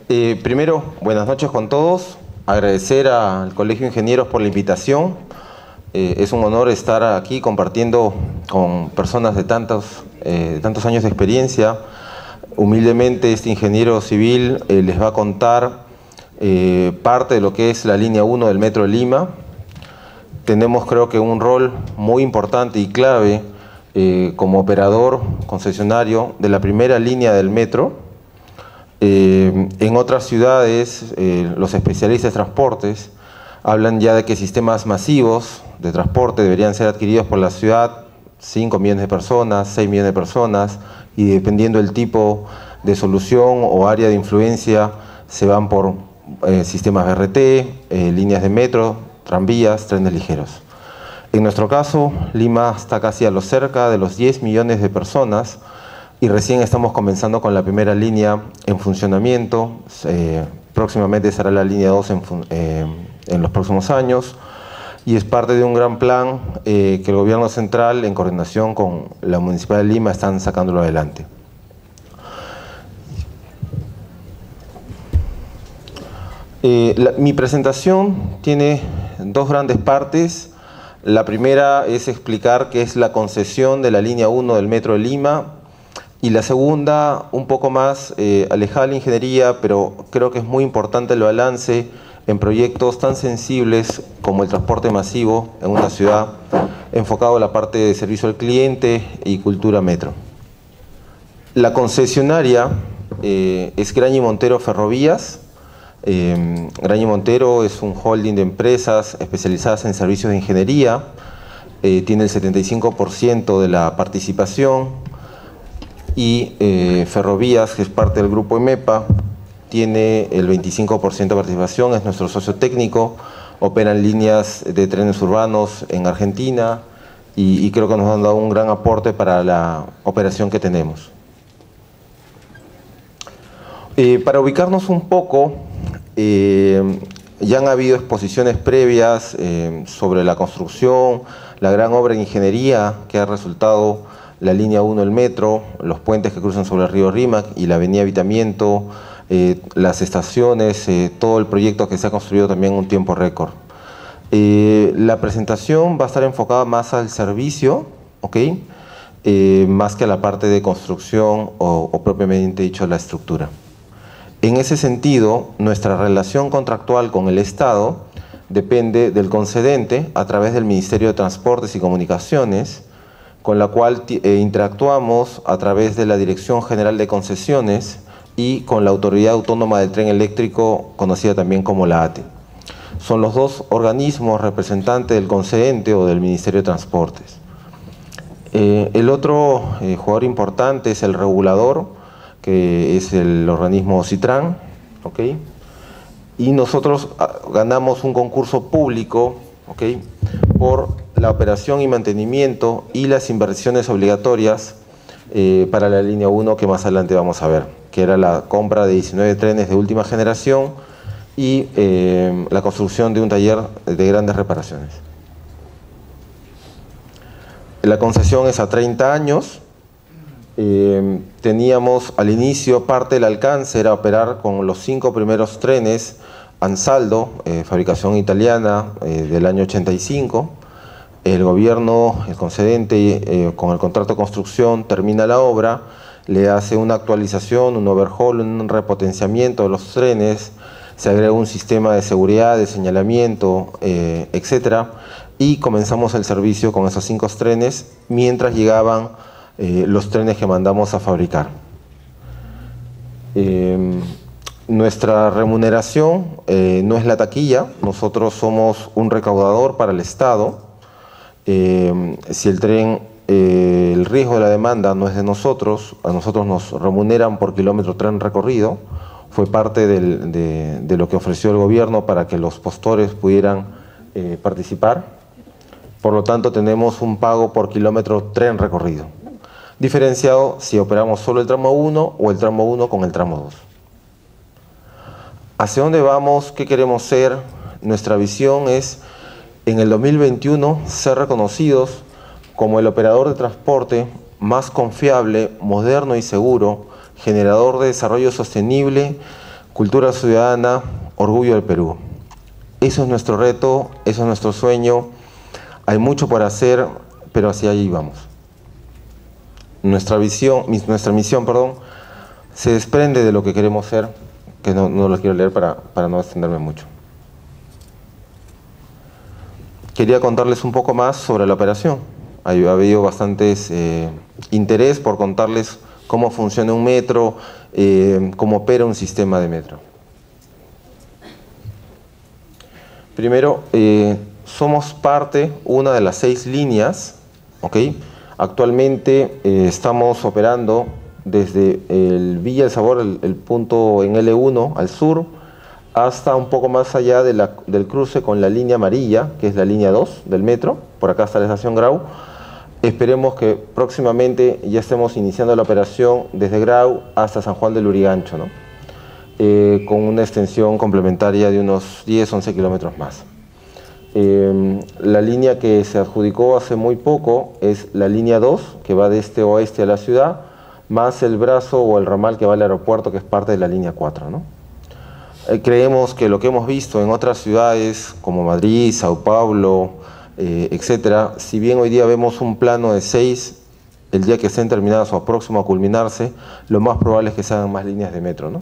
Primero, buenas noches con todos. Agradecer al Colegio de Ingenieros por la invitación. Es un honor estar aquí compartiendo con personas de tantos años de experiencia. Humildemente, este ingeniero civil les va a contar parte de lo que es la línea 1 del Metro de Lima. Tenemos, creo que, un rol muy importante y clave como operador concesionario de la primera línea del metro. En otras ciudades, los especialistas de transportes hablan ya de que sistemas masivos de transporte deberían ser adquiridos por la ciudad, 5 millones de personas, 6 millones de personas, y dependiendo del tipo de solución o área de influencia, se van por sistemas BRT, líneas de metro, tranvías, trenes ligeros. En nuestro caso, Lima está casi a lo cerca de los 10 millones de personas, y recién estamos comenzando con la primera línea en funcionamiento. Próximamente será la línea 2 en los próximos años, y es parte de un gran plan que el gobierno central, en coordinación con la Municipalidad de Lima, están sacándolo adelante. Mi presentación tiene dos grandes partes. La primera es explicar qué es la concesión de la línea 1 del Metro de Lima, y la segunda, un poco más alejada de la ingeniería, pero creo que es muy importante el balance en proyectos tan sensibles como el transporte masivo en una ciudad, enfocado a la parte de servicio al cliente y cultura metro. La concesionaria es Graña y Montero Ferrovías. Graña y Montero es un holding de empresas especializadas en servicios de ingeniería. Tiene el 75% de la participación. Y Ferrovías, que es parte del grupo EMEPA, tiene el 25% de participación, es nuestro socio técnico, operan líneas de trenes urbanos en Argentina y creo que nos han dado un gran aporte para la operación que tenemos. Para ubicarnos un poco, ya han habido exposiciones previas sobre la construcción, la gran obra de ingeniería que ha resultado la línea 1 del metro, los puentes que cruzan sobre el río Rímac y la avenida Evitamiento, las estaciones, todo el proyecto que se ha construido también en un tiempo récord. La presentación va a estar enfocada más al servicio, ¿okay? Más que a la parte de construcción o propiamente dicho la estructura. En ese sentido, nuestra relación contractual con el Estado depende del concedente a través del Ministerio de Transportes y Comunicaciones, con la cual interactuamos a través de la Dirección General de Concesiones y con la Autoridad Autónoma del Tren Eléctrico, conocida también como la ATE. Son los dos organismos representantes del concedente o del Ministerio de Transportes. El otro jugador importante es el regulador, que es el organismo Citran, ¿okay? Y nosotros ganamos un concurso público, ¿okay?, por la operación y mantenimiento y las inversiones obligatorias para la línea 1, que más adelante vamos a ver, que era la compra de 19 trenes de última generación y la construcción de un taller de grandes reparaciones. La concesión es a 30 años. Teníamos al inicio parte del alcance, era operar con los 5 primeros trenes Ansaldo, fabricación italiana, del año 85. El gobierno, el concedente, con el contrato de construcción, termina la obra, le hace una actualización, un overhaul, un repotenciamiento de los trenes, se agrega un sistema de seguridad, de señalamiento, etcétera, y comenzamos el servicio con esos 5 trenes mientras llegaban los trenes que mandamos a fabricar. Nuestra remuneración no es la taquilla, nosotros somos un recaudador para el Estado. Si el tren, el riesgo de la demanda no es de nosotros, a nosotros nos remuneran por kilómetro tren recorrido. Fue parte de lo que ofreció el gobierno para que los postores pudieran participar. Por lo tanto, tenemos un pago por kilómetro tren recorrido, diferenciado si operamos solo el tramo 1 o el tramo 1 con el tramo 2. ¿Hacia dónde vamos? ¿Qué queremos ser? Nuestra visión es, en el 2021, ser reconocidos como el operador de transporte más confiable, moderno y seguro, generador de desarrollo sostenible, cultura ciudadana, orgullo del Perú. Eso es nuestro reto, eso es nuestro sueño. Hay mucho por hacer, pero hacia allí vamos. Nuestra misión, se desprende de lo que queremos ser, que no lo quiero leer para no extenderme mucho. Quería contarles un poco más sobre la operación. Ha habido bastantes interés por contarles cómo funciona un metro, cómo opera un sistema de metro. Primero, somos una de las 6 líneas, ¿ok? Actualmente estamos operando desde el Villa El Sabor, el punto en L1 al sur, hasta un poco más allá del cruce con la línea amarilla, que es la línea 2 del metro. Por acá está la estación Grau. Esperemos que próximamente ya estemos iniciando la operación desde Grau hasta San Juan del Lurigancho, ¿no? Con una extensión complementaria de unos 10-11 kilómetros más. La línea que se adjudicó hace muy poco es la línea 2, que va de este a oeste a la ciudad, más el brazo o el ramal que va al aeropuerto, que es parte de la línea 4, ¿no? Creemos que lo que hemos visto en otras ciudades como Madrid, Sao Paulo, etcétera, si bien hoy día vemos un plano de 6, el día que estén terminadas o próximo a culminarse, lo más probable es que se hagan más líneas de metro, ¿no?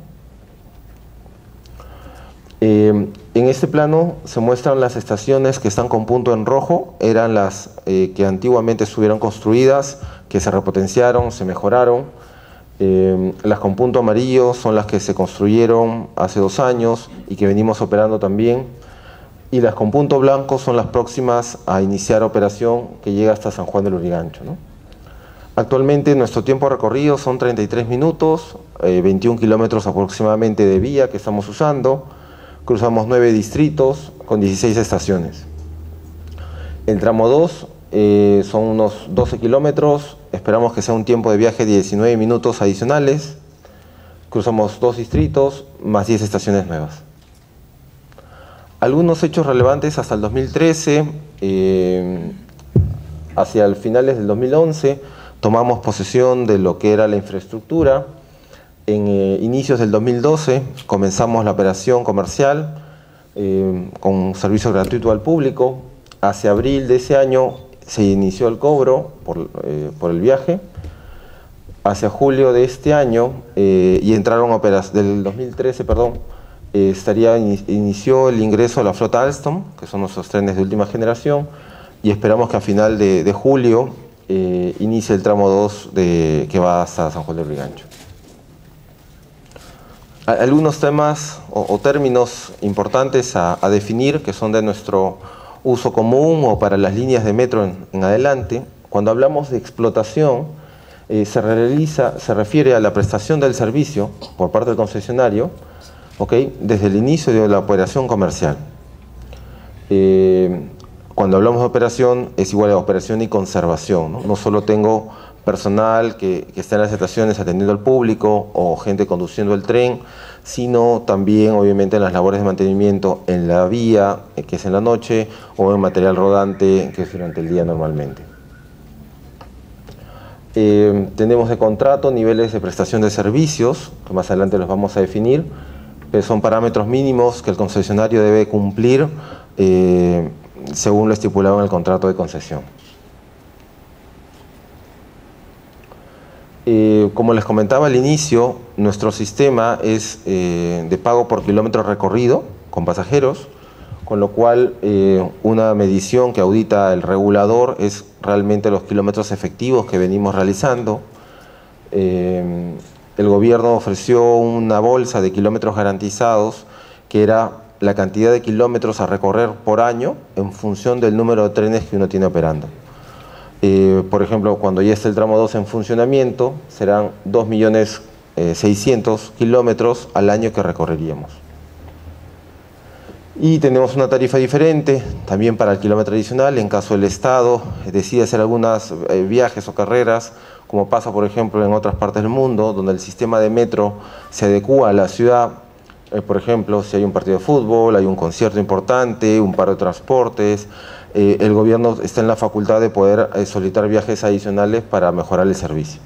En este plano se muestran las estaciones que están con punto en rojo, eran las que antiguamente estuvieron construidas, que se repotenciaron, se mejoraron. Las con punto amarillo son las que se construyeron hace 2 años y que venimos operando también. Y las con punto blanco son las próximas a iniciar operación, que llega hasta San Juan del Lurigancho, ¿no? Actualmente nuestro tiempo recorrido son 33 minutos, 21 kilómetros aproximadamente de vía que estamos usando. Cruzamos 9 distritos con 16 estaciones. El tramo 2 son unos 12 kilómetros, esperamos que sea un tiempo de viaje de 19 minutos adicionales. Cruzamos 2 distritos más 10 estaciones nuevas. Algunos hechos relevantes hasta el 2013, hacia el finales del 2011, tomamos posesión de lo que era la infraestructura. En inicios del 2012 comenzamos la operación comercial con servicio gratuito al público. Hacia abril de ese año se inició el cobro por el viaje. Hacia julio de este año y entraron del 2013, perdón, inició el ingreso a la flota Alstom, que son nuestros trenes de última generación, y esperamos que a final de julio inicie el tramo 2 que va hasta San Juan del Lurigancho. Algunos temas o términos importantes a definir que son de nuestro uso común o para las líneas de metro en adelante. Cuando hablamos de explotación, se refiere a la prestación del servicio por parte del concesionario, ¿okay?, desde el inicio de la operación comercial. Cuando hablamos de operación es igual a operación y conservación, ¿no? No solo tengo personal que está en las estaciones atendiendo al público o gente conduciendo el tren, sino también obviamente en las labores de mantenimiento en la vía, que es en la noche, o en material rodante, que es durante el día normalmente. Tenemos de contrato niveles de prestación de servicios, que más adelante los vamos a definir, pero son parámetros mínimos que el concesionario debe cumplir según lo estipulado en el contrato de concesión. Como les comentaba al inicio, nuestro sistema es de pago por kilómetro recorrido con pasajeros, con lo cual una medición que audita el regulador es realmente los kilómetros efectivos que venimos realizando. El gobierno ofreció una bolsa de kilómetros garantizados, que era la cantidad de kilómetros a recorrer por año en función del número de trenes que uno tiene operando. Por ejemplo, cuando ya esté el tramo 2 en funcionamiento, serán 2.600.000 kilómetros al año que recorreríamos. Y tenemos una tarifa diferente también para el kilómetro adicional en caso el Estado decide hacer algunos viajes o carreras, como pasa por ejemplo en otras partes del mundo, donde el sistema de metro se adecúa a la ciudad. Por ejemplo, si hay un partido de fútbol, hay un concierto importante, un paro de transportes, el gobierno está en la facultad de poder solicitar viajes adicionales para mejorar el servicio.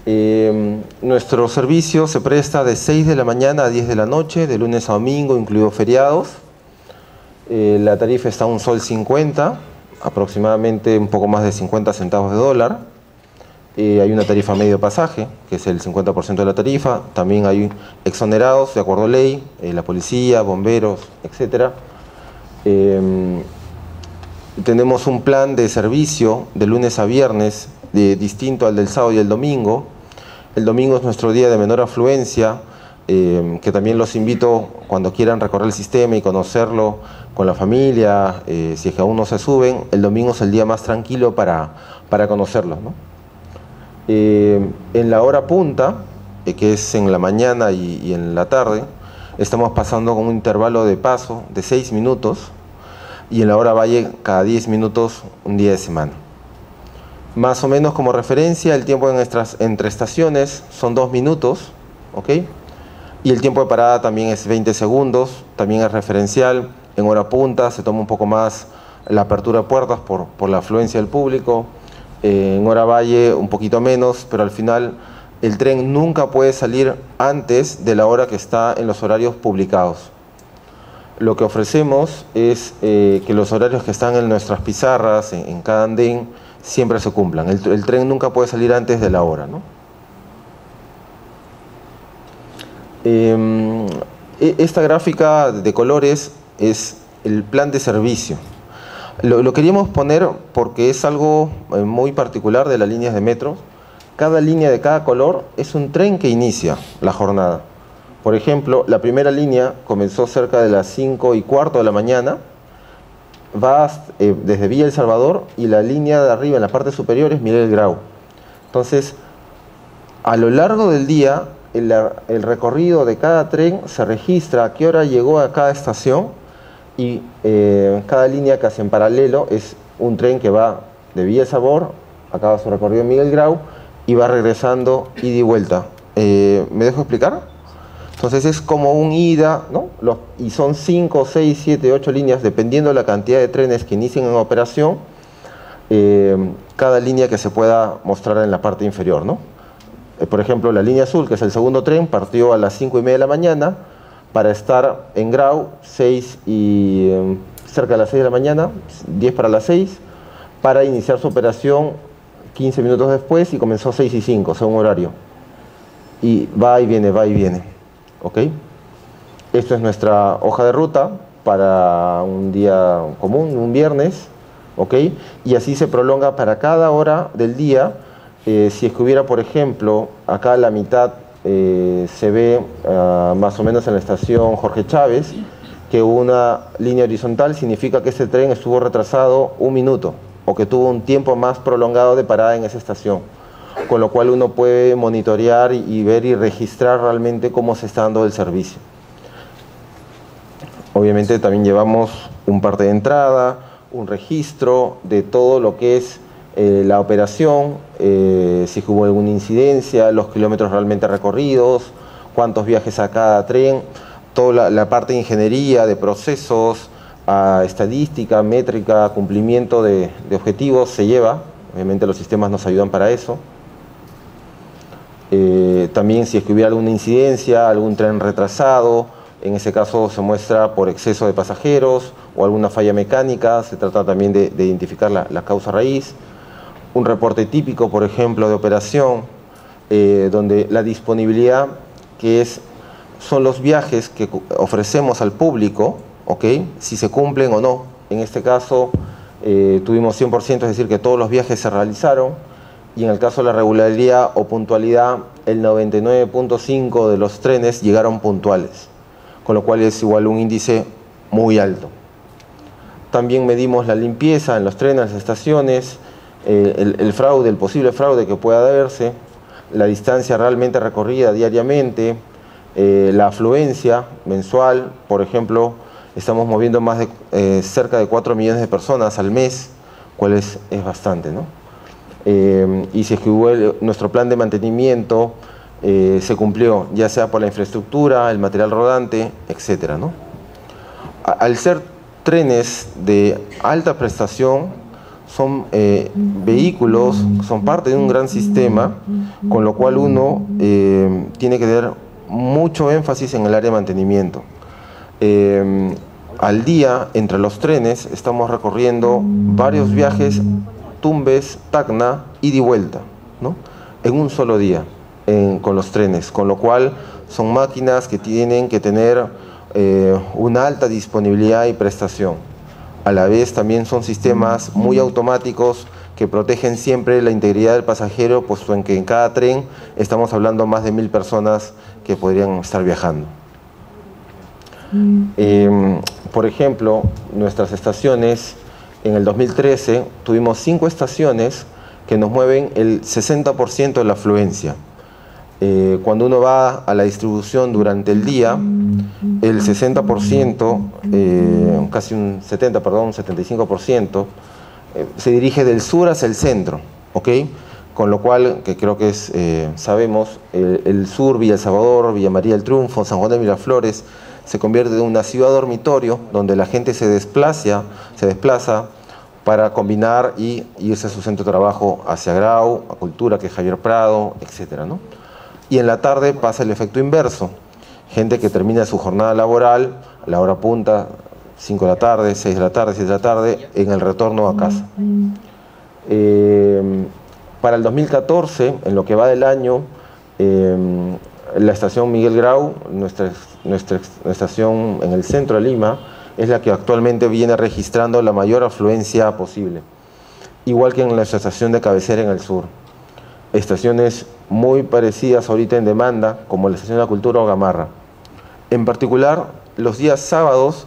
Nuestro servicio se presta de 6 de la mañana a 10 de la noche, de lunes a domingo, incluidos feriados. La tarifa está a $1.50, aproximadamente un poco más de 50 centavos de dólar. Hay una tarifa medio pasaje, que es el 50% de la tarifa. También hay exonerados de acuerdo a ley, la policía, bomberos, etc. Tenemos un plan de servicio de lunes a viernes distinto al del sábado y el domingo. El domingo es nuestro día de menor afluencia, que también los invito cuando quieran recorrer el sistema y conocerlo con la familia, si es que aún no se suben. El domingo es el día más tranquilo para conocerlo, ¿no? En la hora punta, que es en la mañana y en la tarde, estamos pasando con un intervalo de paso de 6 minutos, y en la hora valle cada 10 minutos un día de semana. Más o menos como referencia, el tiempo entre estaciones son 2 minutos, ¿ok? Y el tiempo de parada también es 20 segundos, también es referencial. En hora punta se toma un poco más la apertura de puertas por la afluencia del público. En hora valle un poquito menos, pero al final el tren nunca puede salir antes de la hora que está en los horarios publicados. Lo que ofrecemos es que los horarios que están en nuestras pizarras, en cada andén, siempre se cumplan. El tren nunca puede salir antes de la hora, ¿no? Esta gráfica de colores es el plan de servicio. Lo queríamos poner porque es algo muy particular de las líneas de metro. Cada línea de cada color es un tren que inicia la jornada. Por ejemplo, la primera línea comenzó cerca de las 5:15 de la mañana, va desde Villa El Salvador, y la línea de arriba en la parte superior es Miguel Grau. Entonces, a lo largo del día, el recorrido de cada tren se registra a qué hora llegó a cada estación, y cada línea casi en paralelo es un tren que va de Villa El Salvador, acaba su recorrido en Miguel Grau y va regresando ida y vuelta. ¿Me dejo explicar? Entonces es como un ida, ¿no? Y son 5, 6, 7, 8 líneas, dependiendo de la cantidad de trenes que inicien en operación, cada línea que se pueda mostrar en la parte inferior, ¿no? Por ejemplo, la línea azul, que es el segundo tren, partió a las 5:30 de la mañana para estar en Grau cerca de las 6 de la mañana, 10 para las 6, para iniciar su operación 15 minutos después, y comenzó 6:05, según horario. Y va y viene, va y viene. ¿Ok? Esto es nuestra hoja de ruta para un día común, un viernes. ¿Ok? Y así se prolonga para cada hora del día. Si es que hubiera, por ejemplo, acá a la mitad se ve más o menos en la estación Jorge Chávez, que una línea horizontal significa que ese tren estuvo retrasado 1 minuto, o que tuvo un tiempo más prolongado de parada en esa estación, con lo cual uno puede monitorear y ver y registrar realmente cómo se está dando el servicio. Obviamente también llevamos un parte de entrada, un registro de todo lo que es la operación, si hubo alguna incidencia, los kilómetros realmente recorridos, cuántos viajes a cada tren, toda la parte de ingeniería, de procesos, estadística, métrica, cumplimiento de objetivos se lleva. Obviamente los sistemas nos ayudan para eso. También si es que hubiera alguna incidencia, algún tren retrasado, en ese caso se muestra por exceso de pasajeros o alguna falla mecánica, se trata también de identificar la causa raíz. Un reporte típico, por ejemplo, de operación, donde la disponibilidad, son los viajes que ofrecemos al público, ¿ok? Si se cumplen o no. En este caso tuvimos 100%, es decir, que todos los viajes se realizaron, y en el caso de la regularidad o puntualidad, el 99.5% de los trenes llegaron puntuales, con lo cual es igual un índice muy alto. También medimos la limpieza en los trenes, las estaciones, el fraude, el posible fraude que pueda haberse, la distancia realmente recorrida diariamente, la afluencia mensual. Por ejemplo, estamos moviendo cerca de 4 millones de personas al mes, cual es bastante, ¿no? Y si es que hubo nuestro plan de mantenimiento, se cumplió, ya sea por la infraestructura, el material rodante, etcétera, ¿no? Al ser trenes de alta prestación, son vehículos, son parte de un gran sistema, con lo cual uno tiene que tener mucho énfasis en el área de mantenimiento. Al día, entre los trenes, estamos recorriendo varios viajes, Tumbes, Tacna, ida y vuelta, ¿no? En un solo día, con los trenes, con lo cual son máquinas que tienen que tener una alta disponibilidad y prestación. A la vez también son sistemas muy automáticos que protegen siempre la integridad del pasajero, puesto en que en cada tren estamos hablando más de 1000 personas que podrían estar viajando. Por ejemplo, nuestras estaciones, en el 2013 tuvimos 5 estaciones que nos mueven el 60% de la afluencia. Cuando uno va a la distribución durante el día, el 60%, casi un 70%, perdón, un 75%, se dirige del sur hacia el centro, ¿ok? Con lo cual, que creo que es, sabemos, el sur, Villa El Salvador, Villa María del Triunfo, San Juan de Miraflores, se convierte en una ciudad dormitorio donde la gente se desplaza para combinar y irse a su centro de trabajo hacia Grau, a Cultura, que es Javier Prado, etcétera, ¿no? Y en la tarde pasa el efecto inverso. Gente que termina su jornada laboral a la hora punta, 5 de la tarde, 6 de la tarde, 7 de la tarde, en el retorno a casa. Para el 2014, en lo que va del año, la estación Miguel Grau, nuestra estación en el centro de Lima, es la que actualmente viene registrando la mayor afluencia posible. Igual que en nuestra estación de cabecera en el sur. Estaciones muy parecidas ahorita en demanda, como la Estación de la Cultura o Gamarra. En particular, los días sábados,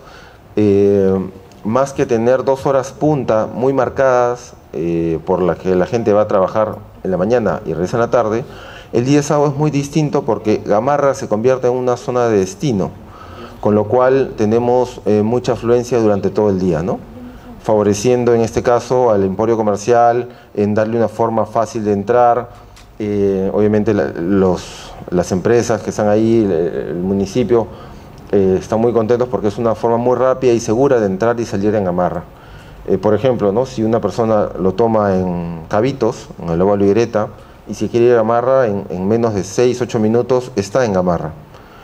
más que tener 2 horas punta muy marcadas por la que la gente va a trabajar en la mañana y regresa en la tarde, el día sábado es muy distinto porque Gamarra se convierte en una zona de destino, con lo cual tenemos mucha afluencia durante todo el día, ¿no? Favoreciendo en este caso al emporio comercial, en darle una forma fácil de entrar. Obviamente las empresas que están ahí, el municipio, están muy contentos porque es una forma muy rápida y segura de entrar y salir en Gamarra. Por ejemplo, ¿no? Si una persona lo toma en Cabitos, en el Lobo Liguereta, y si quiere ir a Gamarra, en menos de 6-8 minutos está en Gamarra.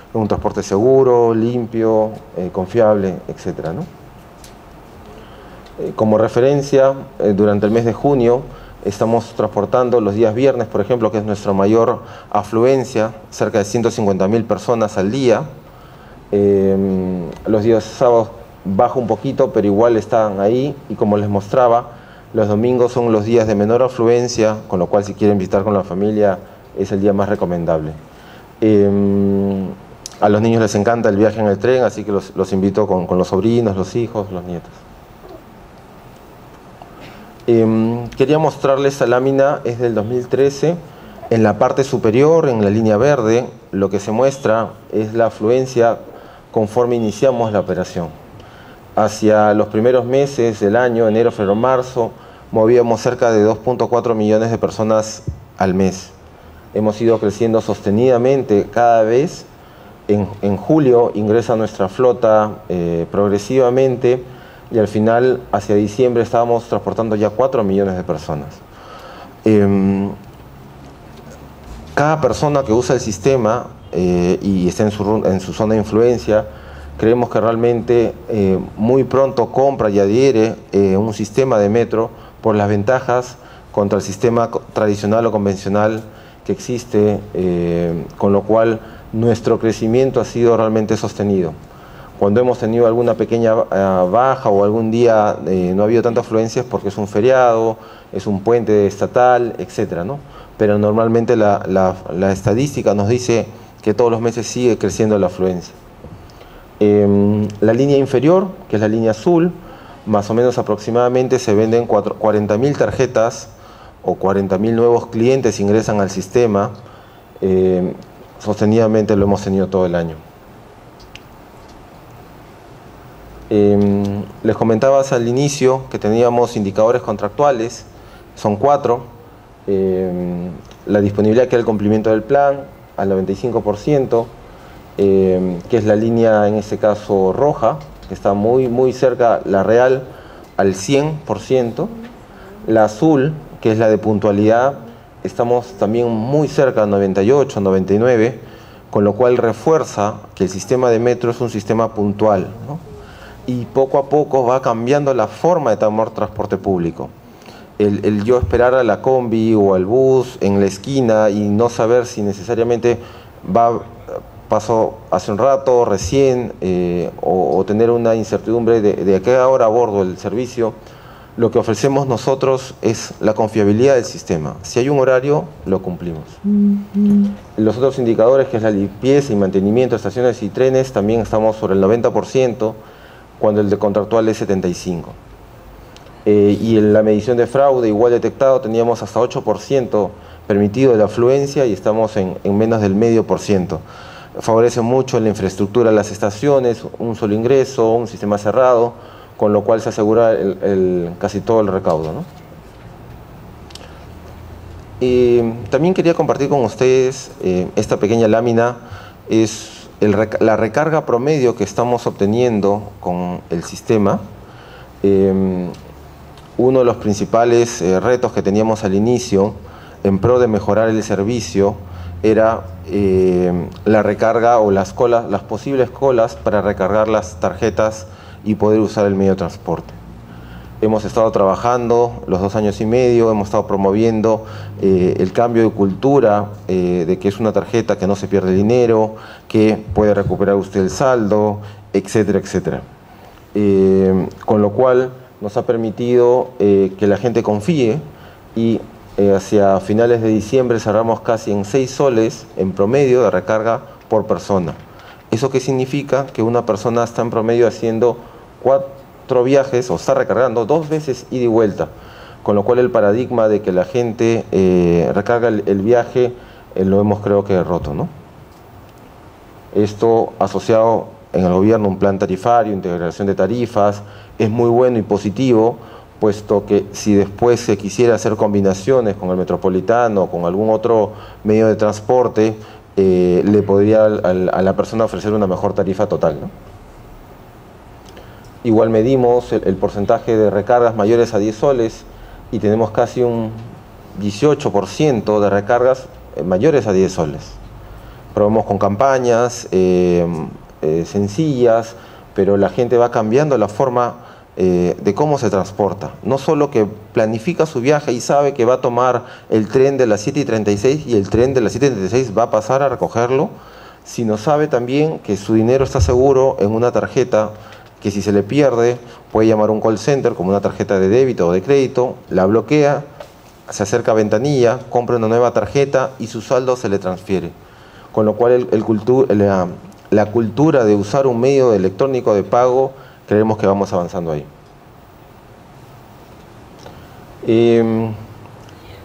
Es un transporte seguro, limpio, confiable, etcétera, ¿no? Como referencia, durante el mes de junio estamos transportando los días viernes, por ejemplo, que es nuestra mayor afluencia, cerca de 150.000 personas al día. Los días sábados baja un poquito, pero igual están ahí, y como les mostraba, los domingos son los días de menor afluencia, con lo cual si quieren visitar con la familia es el día más recomendable. A los niños les encanta el viaje en el tren, así que los invito con los sobrinos, los hijos, los nietos. Quería mostrarles esta lámina, es del 2013. En la parte superior, en la línea verde, lo que se muestra es la afluencia conforme iniciamos la operación. Hacia los primeros meses del año, enero, febrero, marzo, movíamos cerca de 2.4 millones de personas al mes. Hemos ido creciendo sostenidamente cada vez. En julio ingresa nuestra flota progresivamente, y al final, hacia diciembre, estábamos transportando ya 4 millones de personas. Cada persona que usa el sistema y está en su zona de influencia, creemos que realmente muy pronto compra y adhiere un sistema de metro por las ventajas contra el sistema tradicional o convencional que existe, con lo cual nuestro crecimiento ha sido realmente sostenido. Cuando hemos tenido alguna pequeña baja o algún día no ha habido tanta afluencia es porque es un feriado, es un puente estatal, etcétera, ¿no? Pero normalmente la estadística nos dice que todos los meses sigue creciendo la afluencia. La línea inferior, que es la línea azul, más o menos aproximadamente se venden 40.000 tarjetas o 40.000 nuevos clientes ingresan al sistema. Sostenidamente lo hemos tenido todo el año. Les comentaba al inicio que teníamos indicadores contractuales, son 4. La disponibilidad, que es el cumplimiento del plan, al 95%, que es la línea en este caso roja, que está muy cerca, la real, al 100%. La azul, que es la de puntualidad, estamos también muy cerca del 98, 99, con lo cual refuerza que el sistema de metro es un sistema puntual, ¿no? Y poco a poco va cambiando la forma de tomar transporte público. El yo esperar a la combi o al bus en la esquina y no saber si necesariamente pasó hace un rato, recién, o tener una incertidumbre de a qué hora abordo el servicio. Lo que ofrecemos nosotros es la confiabilidad del sistema. Si hay un horario, lo cumplimos. Los otros indicadores, que es la limpieza y mantenimiento de estaciones y trenes, también estamos sobre el 90%, cuando el de contractual es 75%. Y en la medición de fraude, igual detectado, teníamos hasta 8% permitido de la afluencia y estamos en menos del 0,5%. Favorece mucho la infraestructura de las estaciones, un solo ingreso, un sistema cerrado, con lo cual se asegura casi todo el recaudo, ¿no? También quería compartir con ustedes esta pequeña lámina, es la recarga promedio que estamos obteniendo con el sistema. Uno de los principales retos que teníamos al inicio, en pro de mejorar el servicio, era la recarga o las posibles colas para recargar las tarjetas y poder usar el medio de transporte. Hemos estado trabajando los 2 años y medio, hemos estado promoviendo el cambio de cultura, de que es una tarjeta que no se pierde dinero, que puede recuperar usted el saldo, etcétera, etcétera. Con lo cual nos ha permitido que la gente confíe y hacia finales de diciembre cerramos casi en 6 soles en promedio de recarga por persona. ¿Eso qué significa? Que una persona está en promedio haciendo 4 viajes o está recargando 2 veces ida y vuelta, con lo cual el paradigma de que la gente recarga el viaje lo hemos, creo que, roto, ¿no? Esto asociado en el gobierno un plan tarifario, integración de tarifas, es muy bueno y positivo, puesto que si después se quisiera hacer combinaciones con el metropolitano o con algún otro medio de transporte, le podría a la persona ofrecer una mejor tarifa total, ¿no? Igual medimos el porcentaje de recargas mayores a 10 soles y tenemos casi un 18% de recargas mayores a 10 soles. Probamos con campañas sencillas, pero la gente va cambiando la forma de cómo se transporta. No solo que planifica su viaje y sabe que va a tomar el tren de las 7:36 y el tren de las 7:36 va a pasar a recogerlo, sino sabe también que su dinero está seguro en una tarjeta que si se le pierde puede llamar a un call center como una tarjeta de débito o de crédito, la bloquea, se acerca a ventanilla, compra una nueva tarjeta y su saldo se le transfiere. Con lo cual la cultura de usar un medio electrónico de pago, creemos que vamos avanzando ahí.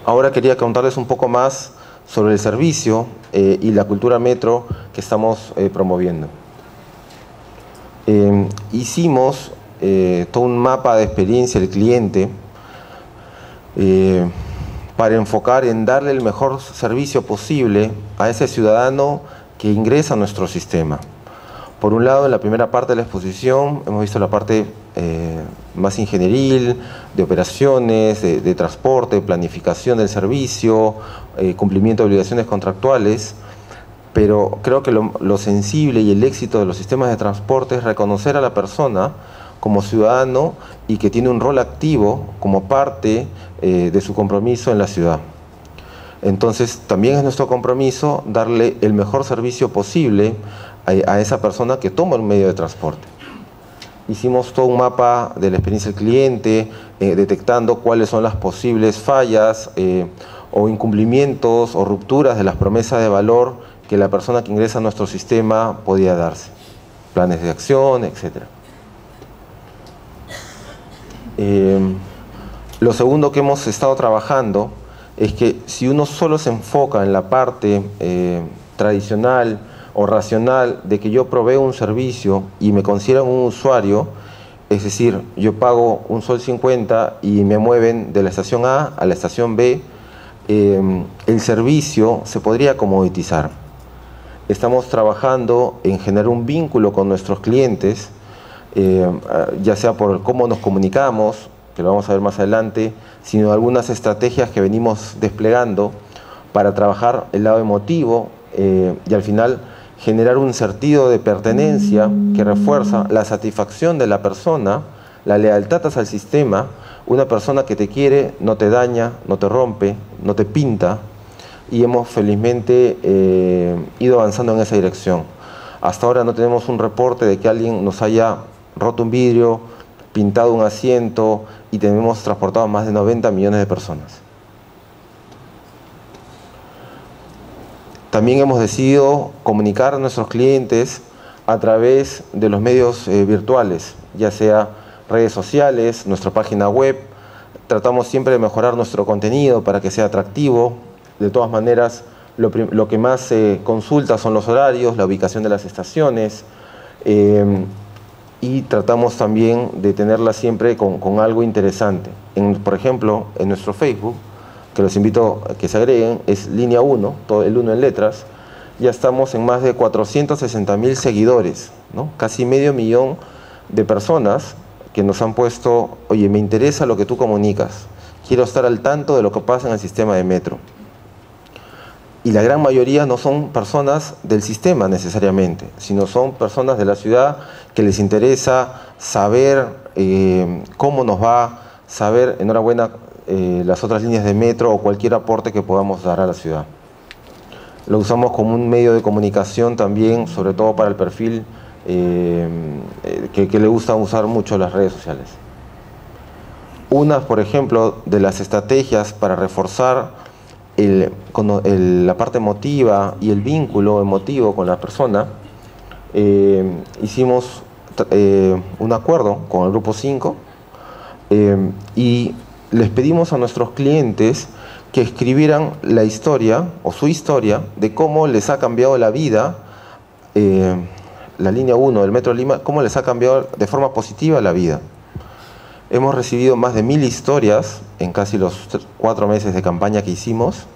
Ahora quería contarles un poco más sobre el servicio y la cultura metro que estamos promoviendo. Hicimos todo un mapa de experiencia del cliente para enfocar en darle el mejor servicio posible a ese ciudadano que ingresa a nuestro sistema. Por un lado, en la primera parte de la exposición hemos visto la parte más ingenieril, de operaciones, de transporte, planificación del servicio, cumplimiento de obligaciones contractuales, pero creo que lo sensible y el éxito de los sistemas de transporte es reconocer a la persona como ciudadano y que tiene un rol activo como parte de su compromiso en la ciudad. Entonces, también es nuestro compromiso darle el mejor servicio posible a esa persona que toma un medio de transporte. Hicimos todo un mapa de la experiencia del cliente, detectando cuáles son las posibles fallas o incumplimientos o rupturas de las promesas de valor que la persona que ingresa a nuestro sistema podía darse. Planes de acción, etc. Lo segundo que hemos estado trabajando es que si uno solo se enfoca en la parte tradicional o racional de que yo proveo un servicio y me consideran un usuario, es decir, yo pago 1,50 soles y me mueven de la estación A a la estación B, el servicio se podría comoditizar. Estamos trabajando en generar un vínculo con nuestros clientes, ya sea por cómo nos comunicamos, que lo vamos a ver más adelante, sino algunas estrategias que venimos desplegando para trabajar el lado emotivo y al final generar un sentido de pertenencia que refuerza la satisfacción de la persona, la lealtad hacia el sistema. Una persona que te quiere no te daña, no te rompe, no te pinta, y hemos felizmente ido avanzando en esa dirección. Hasta ahora no tenemos un reporte de que alguien nos haya roto un vidrio, pintado un asiento, y tenemos transportado a más de 90 millones de personas. También hemos decidido comunicar a nuestros clientes a través de los medios virtuales, ya sea redes sociales, nuestra página web. Tratamos siempre de mejorar nuestro contenido para que sea atractivo. De todas maneras, lo que más se consulta son los horarios, la ubicación de las estaciones, y tratamos también de tenerla siempre con algo interesante. Por ejemplo, en nuestro Facebook, que los invito a que se agreguen, es Línea 1, todo el 1 en letras. Ya estamos en más de 460.000 seguidores, ¿no? Casi medio millón de personas que nos han puesto: oye, me interesa lo que tú comunicas, quiero estar al tanto de lo que pasa en el sistema de metro. Y la gran mayoría no son personas del sistema necesariamente, sino son personas de la ciudad que les interesa saber cómo nos va, saber, enhorabuena, las otras líneas de metro o cualquier aporte que podamos dar a la ciudad. Lo usamos como un medio de comunicación también, sobre todo para el perfil que le gusta usar mucho las redes sociales. Una, por ejemplo, de las estrategias para reforzar la parte emotiva y el vínculo emotivo con la persona, hicimos un acuerdo con el Grupo 5 y les pedimos a nuestros clientes que escribieran la historia o su historia de cómo les ha cambiado la vida, la línea 1 del Metro de Lima, cómo les ha cambiado de forma positiva la vida. Hemos recibido más de 1000 historias en casi los 4 meses de campaña que hicimos.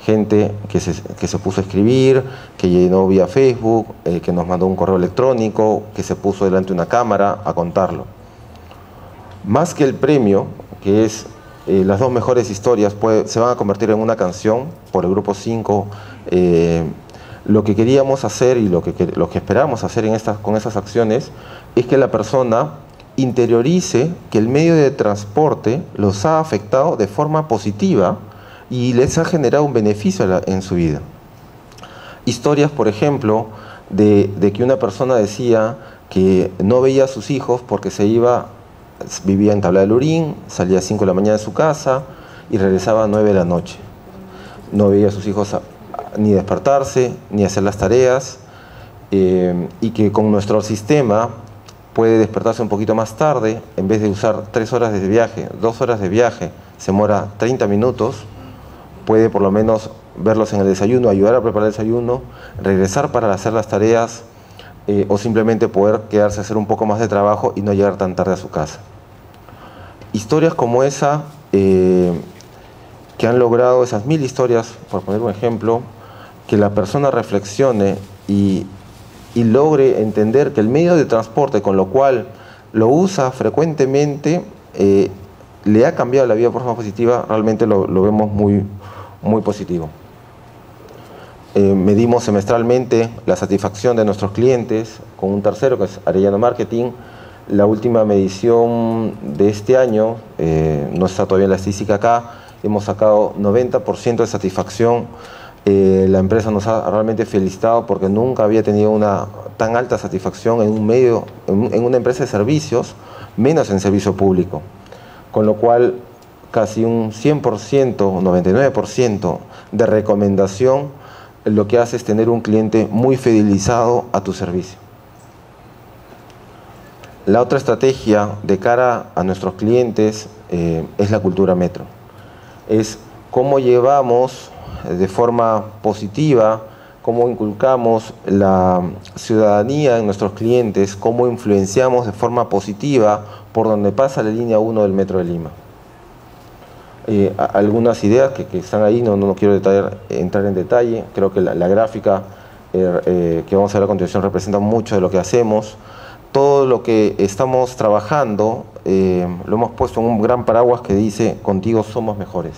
Gente que se puso a escribir, que llenó vía Facebook, que nos mandó un correo electrónico, que se puso delante de una cámara a contarlo. Más que el premio, que es las 2 mejores historias se van a convertir en una canción por el Grupo 5. Lo que queríamos hacer y lo que esperamos hacer con esas acciones es que la persona interiorice que el medio de transporte los ha afectado de forma positiva y les ha generado un beneficio en su vida. Historias, por ejemplo, de que una persona decía que no veía a sus hijos porque vivía en Tabla del Lurín, salía a 5 de la mañana de su casa y regresaba a 9 de la noche. No veía a sus hijos ni despertarse, ni hacer las tareas, y que con nuestro sistema puede despertarse un poquito más tarde, en vez de usar 3 horas de viaje, 2 horas de viaje, se demora 30 minutos, puede por lo menos verlos en el desayuno, ayudar a preparar el desayuno, regresar para hacer las tareas, o simplemente poder quedarse a hacer un poco más de trabajo y no llegar tan tarde a su casa. Historias como esa, que han logrado esas 1000 historias, por poner un ejemplo, que la persona reflexione y logre entender que el medio de transporte con lo cual lo usa frecuentemente le ha cambiado la vida de forma positiva, realmente lo vemos muy positivo. Medimos semestralmente la satisfacción de nuestros clientes con un tercero que es Arellano Marketing. La última medición de este año, no está todavía la estadística acá, hemos sacado 90% de satisfacción. La empresa nos ha realmente felicitado porque nunca había tenido una tan alta satisfacción en un medio, en una empresa de servicios, menos en servicio público. Con lo cual, casi un 100%, 99% de recomendación, lo que hace es tener un cliente muy fidelizado a tu servicio. La otra estrategia de cara a nuestros clientes es la cultura metro. Es cómo llevamos de forma positiva, cómo inculcamos la ciudadanía en nuestros clientes, cómo influenciamos de forma positiva por donde pasa la línea 1 del Metro de Lima. Algunas ideas que están ahí, no quiero entrar en detalle. Creo que la gráfica que vamos a ver a continuación representa mucho de lo que hacemos. todo lo que estamos trabajando lo hemos puesto en un gran paraguas que dice: contigo somos mejores.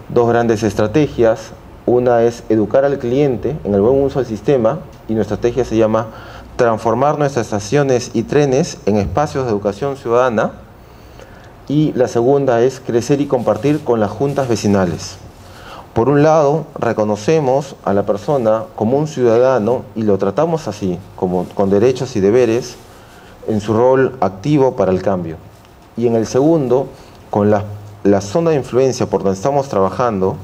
Dos grandes estrategias. Una es educar al cliente en el buen uso del sistema, y nuestra estrategia se llama transformar nuestras estaciones y trenes en espacios de educación ciudadana. Y la segunda es crecer y compartir con las juntas vecinales. Por un lado, reconocemos a la persona como un ciudadano y lo tratamos así, como con derechos y deberes, en su rol activo para el cambio. Y en el segundo, con la zona de influencia por donde estamos trabajando,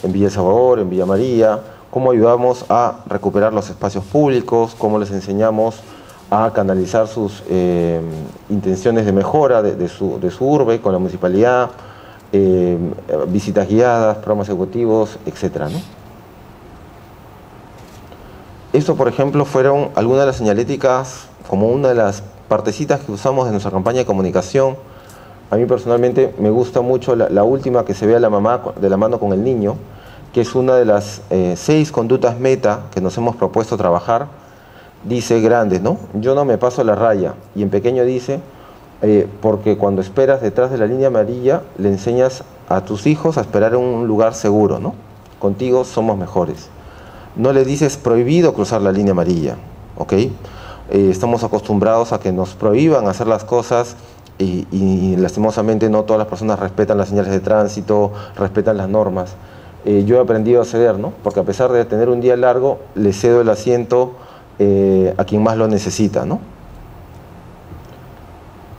en Villa El Salvador, en Villa María, cómo ayudamos a recuperar los espacios públicos, cómo les enseñamos a canalizar sus intenciones de mejora de su urbe con la municipalidad, visitas guiadas, programas ejecutivos, etc., ¿no? Esto, por ejemplo, fueron algunas de las señaléticas, como una de las partecitas que usamos en nuestra campaña de comunicación. A mí personalmente me gusta mucho la última, que se ve a la mamá de la mano con el niño, que es una de las 6 conductas meta que nos hemos propuesto trabajar. Dice grandes, ¿no? Yo no me paso la raya. Y en pequeño dice, porque cuando esperas detrás de la línea amarilla, le enseñas a tus hijos a esperar en un lugar seguro, ¿no? Contigo somos mejores. No le dices prohibido cruzar la línea amarilla, ¿ok? Estamos acostumbrados a que nos prohíban hacer las cosas y lastimosamente no todas las personas respetan las señales de tránsito, respetan las normas. Yo he aprendido a ceder, ¿no? Porque a pesar de tener un día largo, le cedo el asiento a quien más lo necesita, ¿no?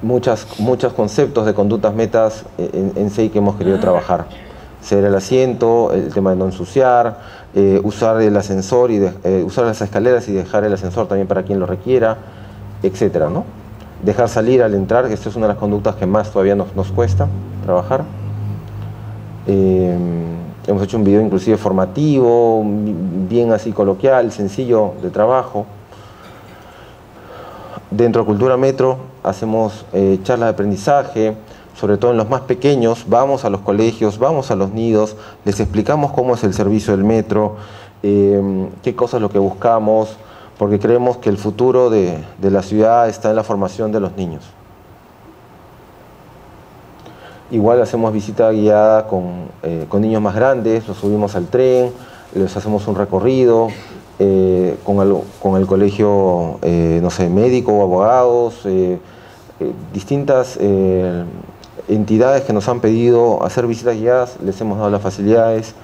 Muchos conceptos de conductas metas en SEI que hemos querido trabajar. Ceder el asiento, el tema de no ensuciar, usar el ascensor y usar las escaleras y dejar el ascensor también para quien lo requiera, etcétera, ¿no? Dejar salir al entrar, que esto es una de las conductas que más todavía nos cuesta trabajar. Hemos hecho un video inclusive formativo, bien así coloquial, sencillo de trabajo. Dentro de Cultura Metro hacemos charlas de aprendizaje, sobre todo en los más pequeños. Vamos a los colegios, vamos a los nidos, les explicamos cómo es el servicio del metro, qué cosas es lo que buscamos, porque creemos que el futuro de la ciudad está en la formación de los niños. Igual hacemos visita guiada con niños más grandes, los subimos al tren, les hacemos un recorrido, con el colegio, no sé, médico o abogados, distintas entidades que nos han pedido hacer visitas guiadas, les hemos dado las facilidades,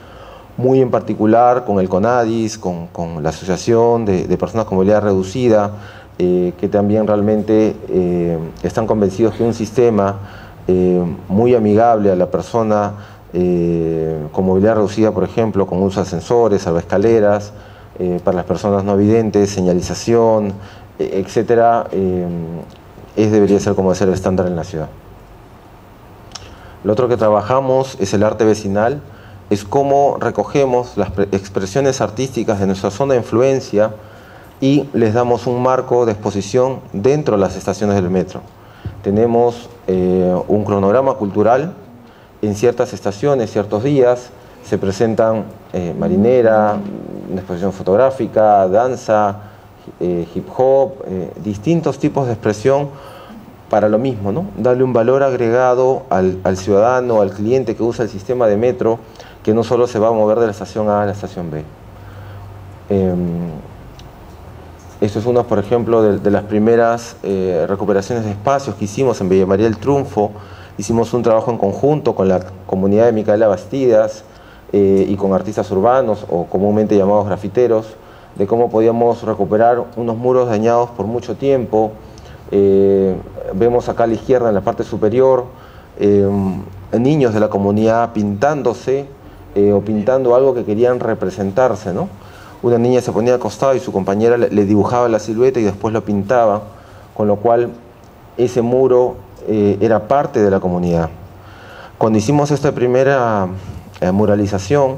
muy en particular con el CONADIS, con la Asociación de Personas con Movilidad Reducida, que también realmente están convencidos que un sistema muy amigable a la persona con movilidad reducida, por ejemplo, con uso de ascensores, salvaescaleras, para las personas no videntes, señalización, etcétera, debería ser como debe ser el estándar en la ciudad. Lo otro que trabajamos es el arte vecinal, es cómo recogemos las expresiones artísticas de nuestra zona de influencia y les damos un marco de exposición dentro de las estaciones del metro. Tenemos un cronograma cultural en ciertas estaciones, ciertos días, se presentan marinera, una exposición fotográfica, danza, hip hop, distintos tipos de expresión para lo mismo, ¿no? Darle un valor agregado al ciudadano, al cliente que usa el sistema de metro, que no solo se va a mover de la estación A a la estación B. Esto es una, por ejemplo, de las primeras recuperaciones de espacios que hicimos en Villa María del Triunfo. Hicimos un trabajo en conjunto con la comunidad de Micaela Bastidas y con artistas urbanos, o comúnmente llamados grafiteros, de cómo podíamos recuperar unos muros dañados por mucho tiempo. Vemos acá a la izquierda, en la parte superior, niños de la comunidad pintándose o pintando algo que querían representarse, ¿no? Una niña se ponía al costado y su compañera le dibujaba la silueta y después lo pintaba, con lo cual ese muro era parte de la comunidad. Cuando hicimos esta primera muralización,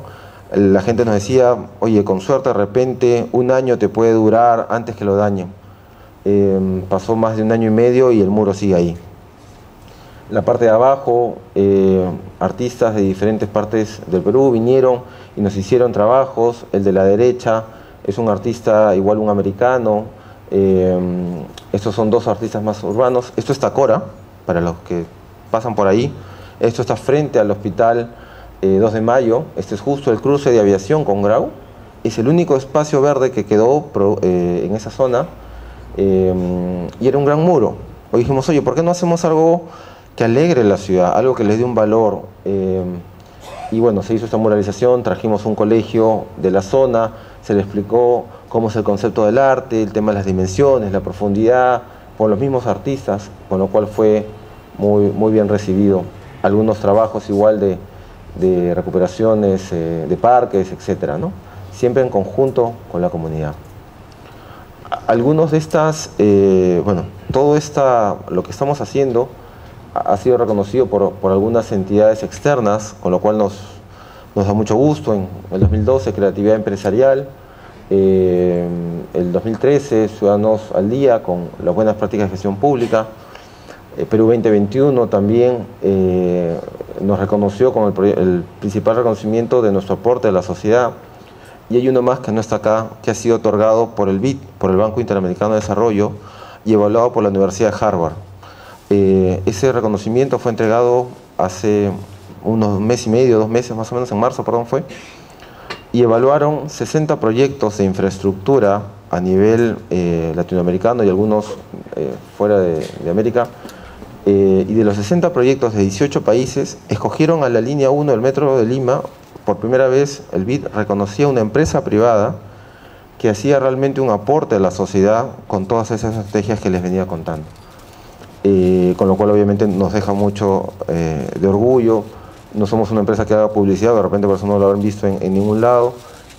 la gente nos decía, oye, con suerte de repente un año te puede durar antes que lo dañen. Pasó más de un año y medio y el muro sigue ahí. En la parte de abajo, artistas de diferentes partes del Perú vinieron y nos hicieron trabajos. El de la derecha es un artista igual un americano. Estos son dos artistas más urbanos. Esto es Tacora, para los que pasan por ahí. Esto está frente al hospital 2 de Mayo. Este es justo el cruce de aviación con Grau. Es el único espacio verde que quedó en esa zona. Y era un gran muro. Hoy dijimos, oye, ¿por qué no hacemos algo que alegre la ciudad? Algo que les dé un valor. Y bueno, se hizo esta muralización, trajimos un colegio de la zona, se le explicó cómo es el concepto del arte, el tema de las dimensiones, la profundidad, por los mismos artistas, con lo cual fue muy bien recibido. Algunos trabajos igual de recuperaciones de parques, etcétera, ¿no? Siempre en conjunto con la comunidad. Algunos de estas, todo lo que estamos haciendo ha sido reconocido por algunas entidades externas, con lo cual nos da mucho gusto. En el 2012, Creatividad Empresarial, el 2013, Ciudadanos al Día, con las buenas prácticas de gestión pública. Perú 2021 también nos reconoció con el principal reconocimiento de nuestro aporte a la sociedad. Y hay uno más que no está acá, que ha sido otorgado por el BID, por el Banco Interamericano de Desarrollo, y evaluado por la Universidad de Harvard. Ese reconocimiento fue entregado hace unos mes y medio, 2 meses más o menos, en marzo, fue, y evaluaron 60 proyectos de infraestructura a nivel latinoamericano y algunos fuera de América, y de los 60 proyectos de 18 países, escogieron a la línea 1 del Metro de Lima. Por primera vez el BID reconocía una empresa privada que hacía realmente un aporte a la sociedad con todas esas estrategias que les venía contando. Con lo cual obviamente nos deja mucho de orgullo. No somos una empresa que haga publicidad, de repente por eso no lo habrán visto en ningún lado,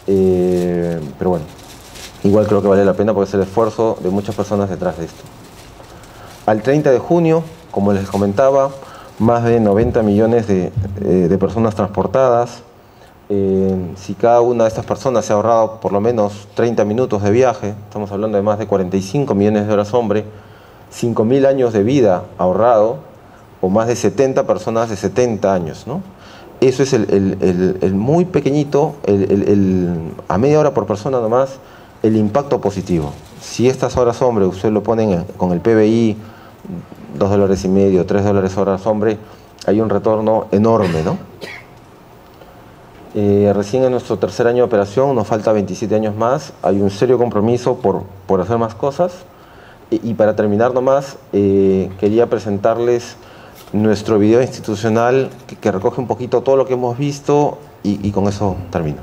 pero bueno, igual creo que vale la pena porque es el esfuerzo de muchas personas detrás de esto. Al 30 de junio, como les comentaba, más de 90 millones de personas transportadas. Si cada una de estas personas se ha ahorrado por lo menos 30 minutos de viaje, estamos hablando de más de 45 millones de horas hombre, 5.000 años de vida ahorrado, o más de 70 personas de 70 años, ¿no? Eso es el muy pequeñito, a media hora por persona nomás, el impacto positivo. Si estas horas hombre usted lo ponen con el PBI, $2.50, $3 horas hombre, hay un retorno enorme, ¿no? Recién en nuestro tercer año de operación, nos falta 27 años más, hay un serio compromiso por hacer más cosas. Y para terminar nomás, quería presentarles nuestro video institucional que recoge un poquito todo lo que hemos visto y con eso termino.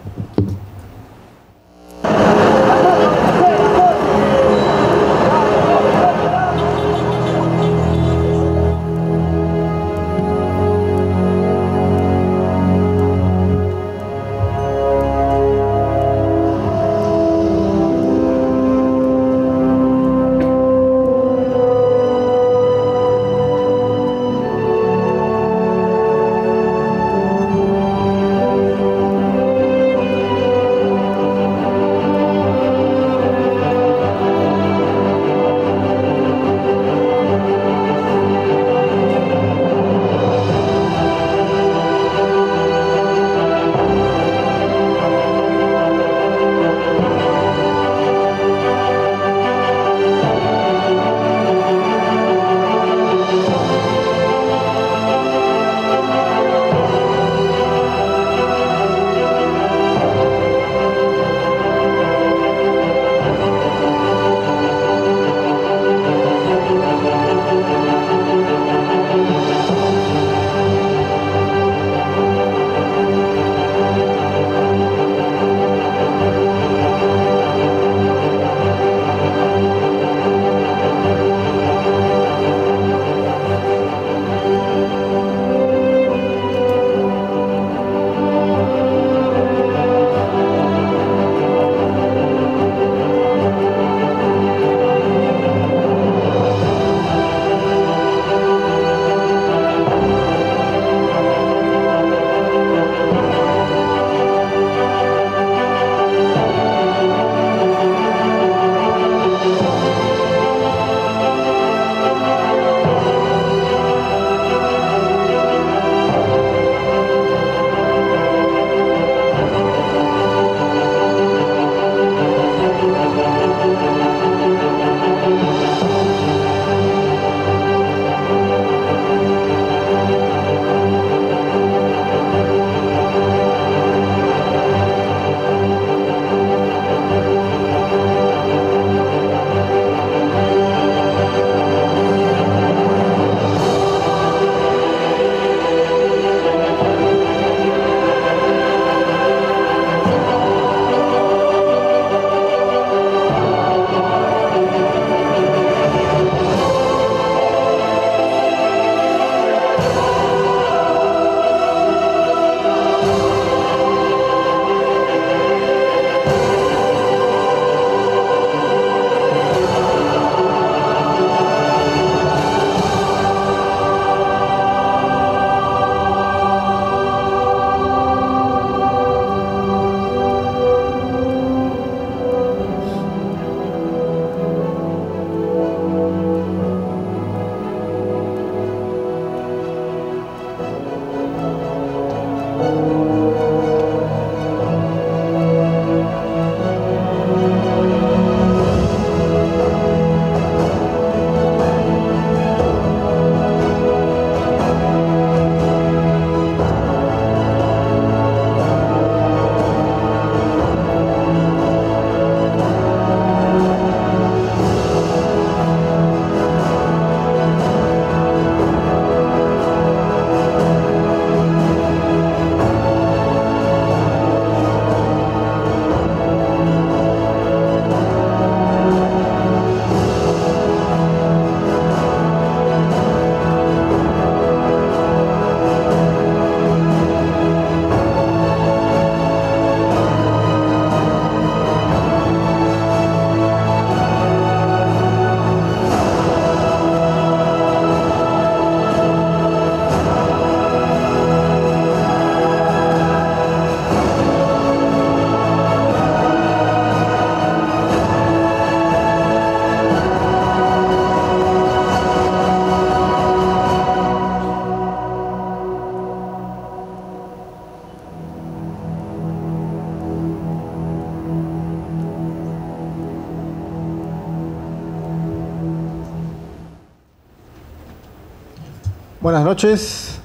Buenas noches.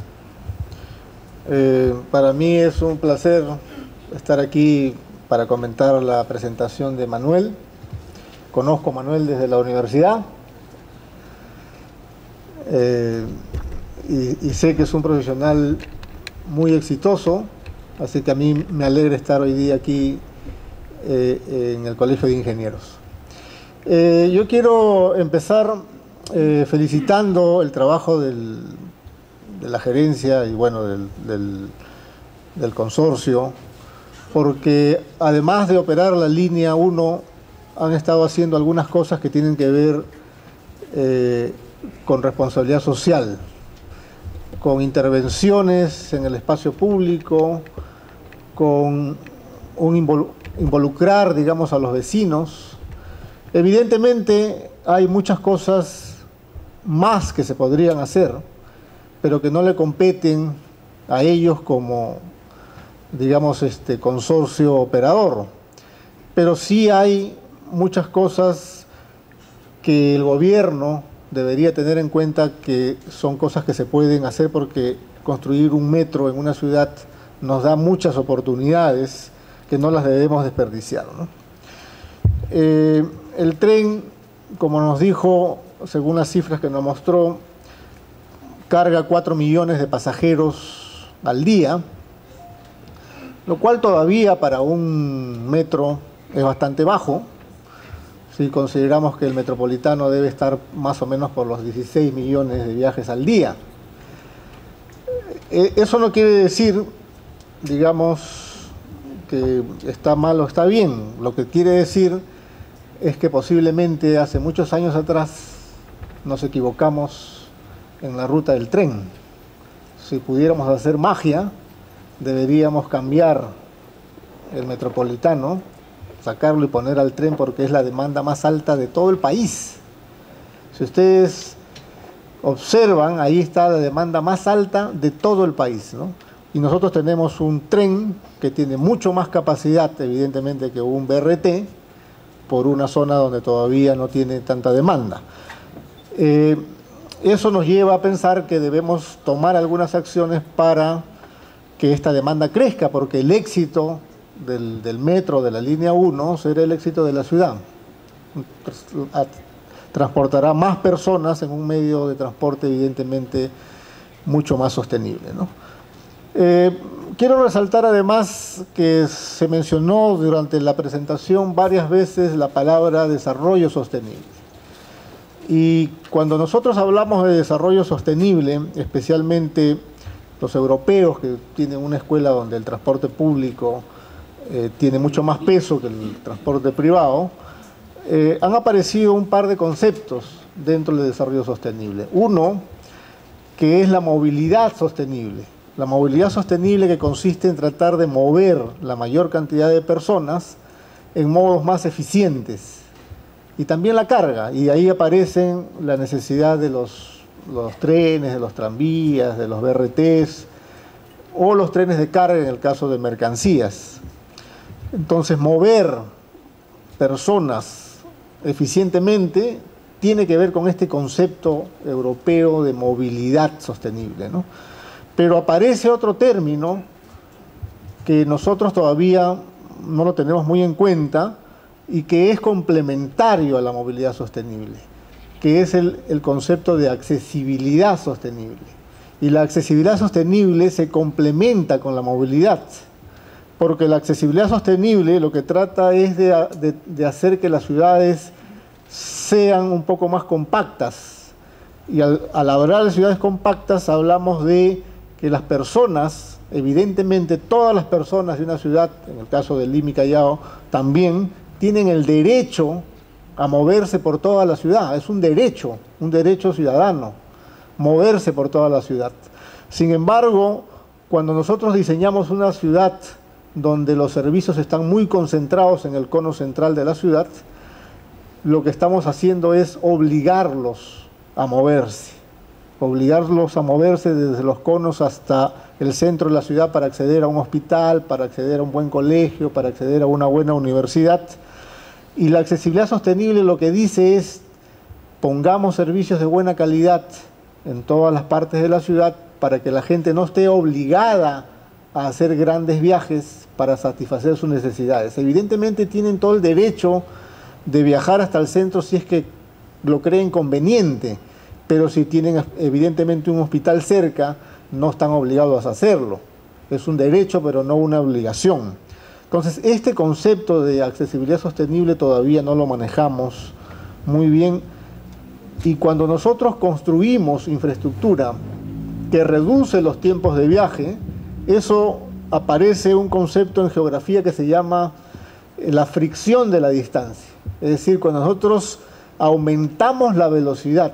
Para mí es un placer estar aquí para comentar la presentación de Manuel. Conozco a Manuel desde la universidad y sé que es un profesional muy exitoso, así que a mí me alegra estar hoy día aquí en el Colegio de Ingenieros. Yo quiero empezar felicitando el trabajo de la gerencia y bueno, del consorcio, porque además de operar la línea 1, han estado haciendo algunas cosas que tienen que ver con responsabilidad social, con intervenciones en el espacio público, con involucrar, digamos, a los vecinos. Evidentemente hay muchas cosas más que se podrían hacer, pero que no le competen a ellos como, digamos, consorcio operador. Pero sí hay muchas cosas que el gobierno debería tener en cuenta que son cosas que se pueden hacer, porque construir un metro en una ciudad nos da muchas oportunidades que no las debemos desperdiciar, ¿no? El tren, como nos dijo, según las cifras que nos mostró, carga 4 millones de pasajeros al día, lo cual todavía para un metro es bastante bajo, si consideramos que el metropolitano debe estar más o menos por los 16 millones de viajes al día. Eso no quiere decir, digamos, que está mal o está bien. Lo que quiere decir es que posiblemente hace muchos años atrás nos equivocamos en la ruta del tren. Si pudiéramos hacer magia, deberíamos cambiar el metropolitano, sacarlo y poner al tren, porque es la demanda más alta de todo el país. Si ustedes observan, ahí está la demanda más alta de todo el país, ¿no? Y nosotros tenemos un tren que tiene mucho más capacidad, evidentemente, que un BRT, por una zona donde todavía no tiene tanta demanda. Eso nos lleva a pensar que debemos tomar algunas acciones para que esta demanda crezca, porque el éxito del metro, de la línea 1, será el éxito de la ciudad. Transportará más personas en un medio de transporte evidentemente mucho más sostenible, ¿no? Quiero resaltar además que se mencionó durante la presentación varias veces la palabra desarrollo sostenible. Y cuando nosotros hablamos de desarrollo sostenible, especialmente los europeos, que tienen una escuela donde el transporte público tiene mucho más peso que el transporte privado, han aparecido un par de conceptos dentro del desarrollo sostenible. Uno, que es la movilidad sostenible. La movilidad sostenible, que consiste en tratar de mover la mayor cantidad de personas en modos más eficientes. Y también la carga, y ahí aparecen la necesidad de los trenes, de los tranvías, de los BRTs, o los trenes de carga en el caso de mercancías. Entonces, mover personas eficientemente tiene que ver con este concepto europeo de movilidad sostenible, ¿no? Pero aparece otro término que nosotros todavía no lo tenemos muy en cuenta y que es complementario a la movilidad sostenible, que es el concepto de accesibilidad sostenible. Y la accesibilidad sostenible se complementa con la movilidad, porque la accesibilidad sostenible lo que trata es de hacer que las ciudades sean un poco más compactas. Y al hablar de ciudades compactas hablamos de que las personas, evidentemente todas las personas de una ciudad, en el caso del Lima y Callao, también tienen el derecho a moverse por toda la ciudad. Es un derecho ciudadano, moverse por toda la ciudad. Sin embargo, cuando nosotros diseñamos una ciudad donde los servicios están muy concentrados en el cono central de la ciudad, lo que estamos haciendo es obligarlos a moverse desde los conos hasta el centro de la ciudad para acceder a un hospital, para acceder a un buen colegio, para acceder a una buena universidad. Y la accesibilidad sostenible lo que dice es: pongamos servicios de buena calidad en todas las partes de la ciudad para que la gente no esté obligada a hacer grandes viajes para satisfacer sus necesidades. Evidentemente tienen todo el derecho de viajar hasta el centro si es que lo creen conveniente, pero si tienen evidentemente un hospital cerca, no están obligados a hacerlo. Es un derecho, pero no una obligación. Entonces, este concepto de accesibilidad sostenible todavía no lo manejamos muy bien, y cuando nosotros construimos infraestructura que reduce los tiempos de viaje, eso aparece un concepto en geografía que se llama la fricción de la distancia. Es decir, cuando nosotros aumentamos la velocidad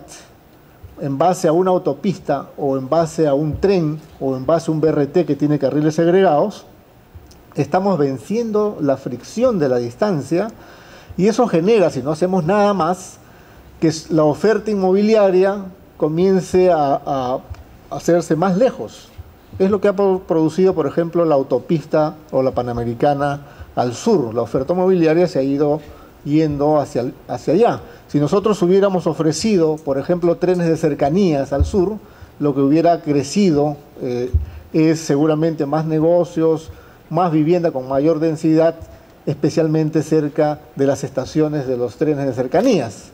en base a una autopista o en base a un tren o en base a un BRT que tiene carriles segregados, estamos venciendo la fricción de la distancia, y eso genera, si no hacemos nada más, que la oferta inmobiliaria comience a hacerse más lejos. Es lo que ha producido, por ejemplo, la autopista o la Panamericana al sur. La oferta inmobiliaria se ha ido yendo hacia allá. Si nosotros hubiéramos ofrecido, por ejemplo, trenes de cercanías al sur, lo que hubiera crecido es seguramente más negocios, más vivienda con mayor densidad, especialmente cerca de las estaciones de los trenes de cercanías.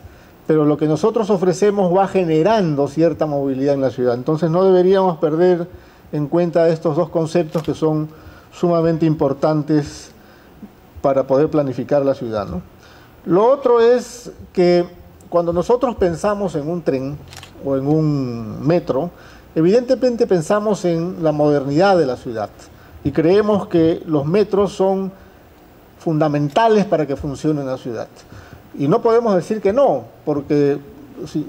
Pero lo que nosotros ofrecemos va generando cierta movilidad en la ciudad. Entonces no deberíamos perder en cuenta estos dos conceptos que son sumamente importantes para poder planificar la ciudad, ¿no? Lo otro es que cuando nosotros pensamos en un tren o en un metro, evidentemente pensamos en la modernidad de la ciudad y creemos que los metros son fundamentales para que funcione la ciudad. Y no podemos decir que no, porque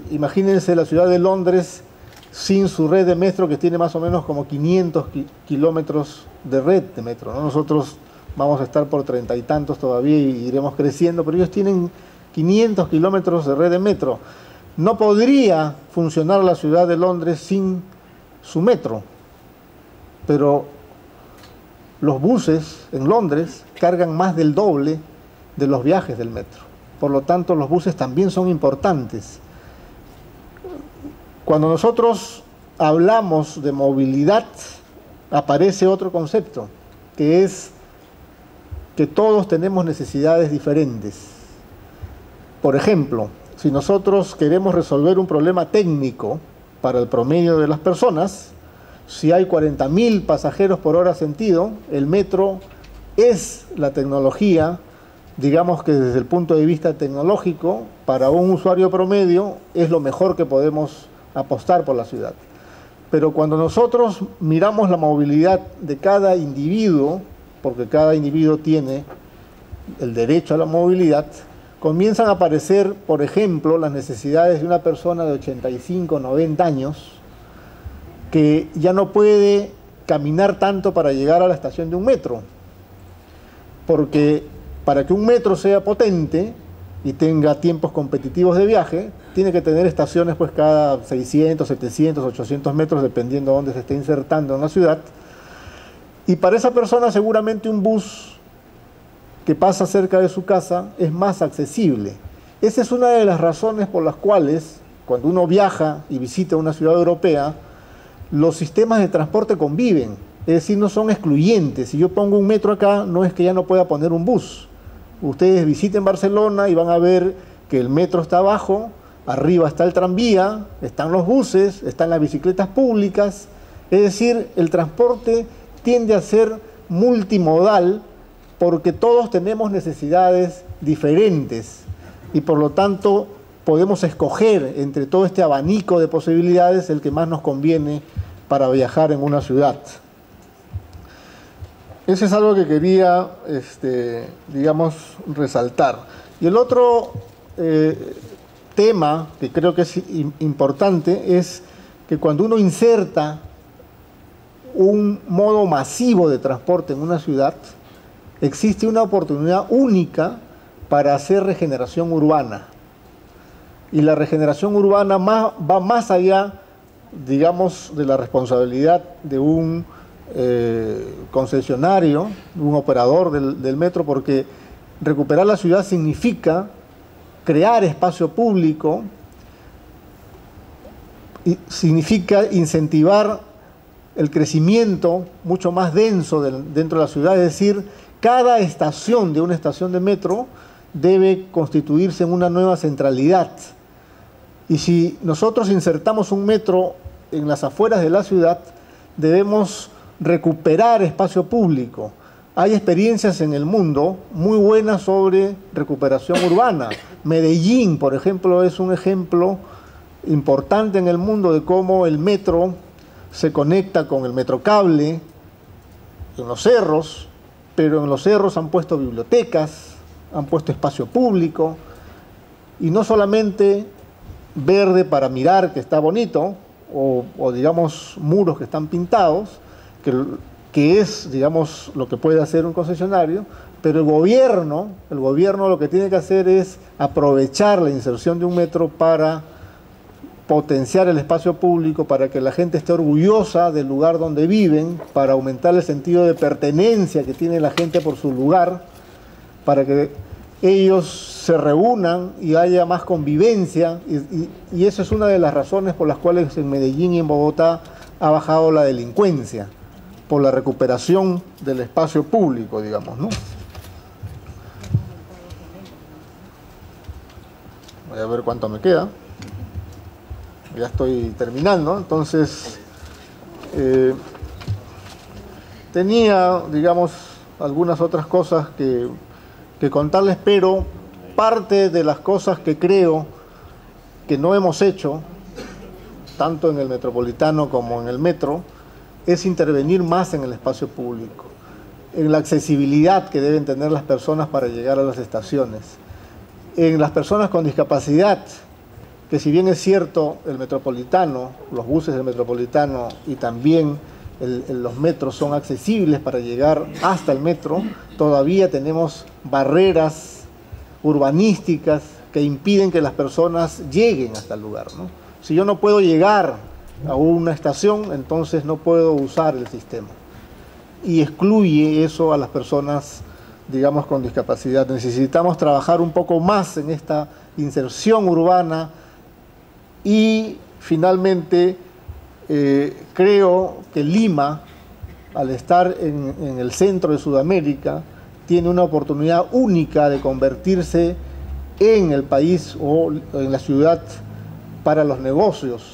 imagínense la ciudad de Londres sin su red de metro, que tiene más o menos como 500 kilómetros de red de metro, ¿no? Nosotros vamos a estar por 30 y tantos todavía y iremos creciendo, pero ellos tienen 500 kilómetros de red de metro. No podría funcionar la ciudad de Londres sin su metro, pero los buses en Londres cargan más del doble de los viajes del metro. Por lo tanto, los buses también son importantes. Cuando nosotros hablamos de movilidad, aparece otro concepto, que es que todos tenemos necesidades diferentes. Por ejemplo, si nosotros queremos resolver un problema técnico para el promedio de las personas, si hay 40.000 pasajeros por hora sentido, el metro es la tecnología, digamos que desde el punto de vista tecnológico, para un usuario promedio es lo mejor que podemos apostar por la ciudad. Pero cuando nosotros miramos la movilidad de cada individuo, porque cada individuo tiene el derecho a la movilidad, comienzan a aparecer, por ejemplo, las necesidades de una persona de 85, 90 años, que ya no puede caminar tanto para llegar a la estación de un metro, porque para que un metro sea potente y tenga tiempos competitivos de viaje, tiene que tener estaciones pues cada 600, 700, 800 metros, dependiendo de dónde se esté insertando en la ciudad. Y para esa persona seguramente un bus que pasa cerca de su casa es más accesible. Esa es una de las razones por las cuales, cuando uno viaja y visita una ciudad europea, los sistemas de transporte conviven, es decir, no son excluyentes. Si yo pongo un metro acá, no es que ya no pueda poner un bus. Ustedes visiten Barcelona y van a ver que el metro está abajo, arriba está el tranvía, están los buses, están las bicicletas públicas. Es decir, el transporte tiende a ser multimodal porque todos tenemos necesidades diferentes y por lo tanto podemos escoger entre todo este abanico de posibilidades el que más nos conviene para viajar en una ciudad. Eso es algo que quería, digamos, resaltar. Y el otro tema que creo que es importante es que cuando uno inserta un modo masivo de transporte en una ciudad, existe una oportunidad única para hacer regeneración urbana. Y la regeneración urbana va más allá, digamos, de la responsabilidad de un concesionario, un operador del metro, porque recuperar la ciudad significa crear espacio público significa incentivar el crecimiento mucho más denso dentro de la ciudad, es decir, cada estación de una estación de metro debe constituirse en una nueva centralidad. Y si nosotros insertamos un metro en las afueras de la ciudad, debemos recuperar espacio público. Hay experiencias en el mundo muy buenas sobre recuperación urbana. Medellín, por ejemplo, es un ejemplo importante en el mundo de cómo el metro se conecta con el metrocable en los cerros, pero en los cerros han puesto bibliotecas, han puesto espacio público, y no solamente verde para mirar que está bonito, o digamos muros que están pintados, que es, digamos, lo que puede hacer un concesionario, pero el gobierno lo que tiene que hacer es aprovechar la inserción de un metro para potenciar el espacio público, para que la gente esté orgullosa del lugar donde viven, para aumentar el sentido de pertenencia que tiene la gente por su lugar, para que ellos se reúnan y haya más convivencia, y eso es una de las razones por las cuales en Medellín y en Bogotá ha bajado la delincuencia, por la recuperación del espacio público, digamos, ¿no? Voy a ver cuánto me queda. Ya estoy terminando, entonces tenía, digamos, algunas otras cosas que contarles, pero parte de las cosas que creo que no hemos hecho, tanto en el metropolitano como en el metro, es intervenir más en el espacio público, en la accesibilidad que deben tener las personas para llegar a las estaciones, en las personas con discapacidad, que si bien es cierto el metropolitano, los buses del metropolitano y también los metros son accesibles para llegar hasta el metro, todavía tenemos barreras urbanísticas que impiden que las personas lleguen hasta el lugar, ¿no? Si yo no puedo llegar a una estación, entonces no puedo usar el sistema. Y excluye eso a las personas, digamos, con discapacidad. Necesitamos trabajar un poco más en esta inserción urbana. Y finalmente, creo que Lima, al estar en el centro de Sudamérica, tiene una oportunidad única de convertirse en el país o en la ciudad para los negocios,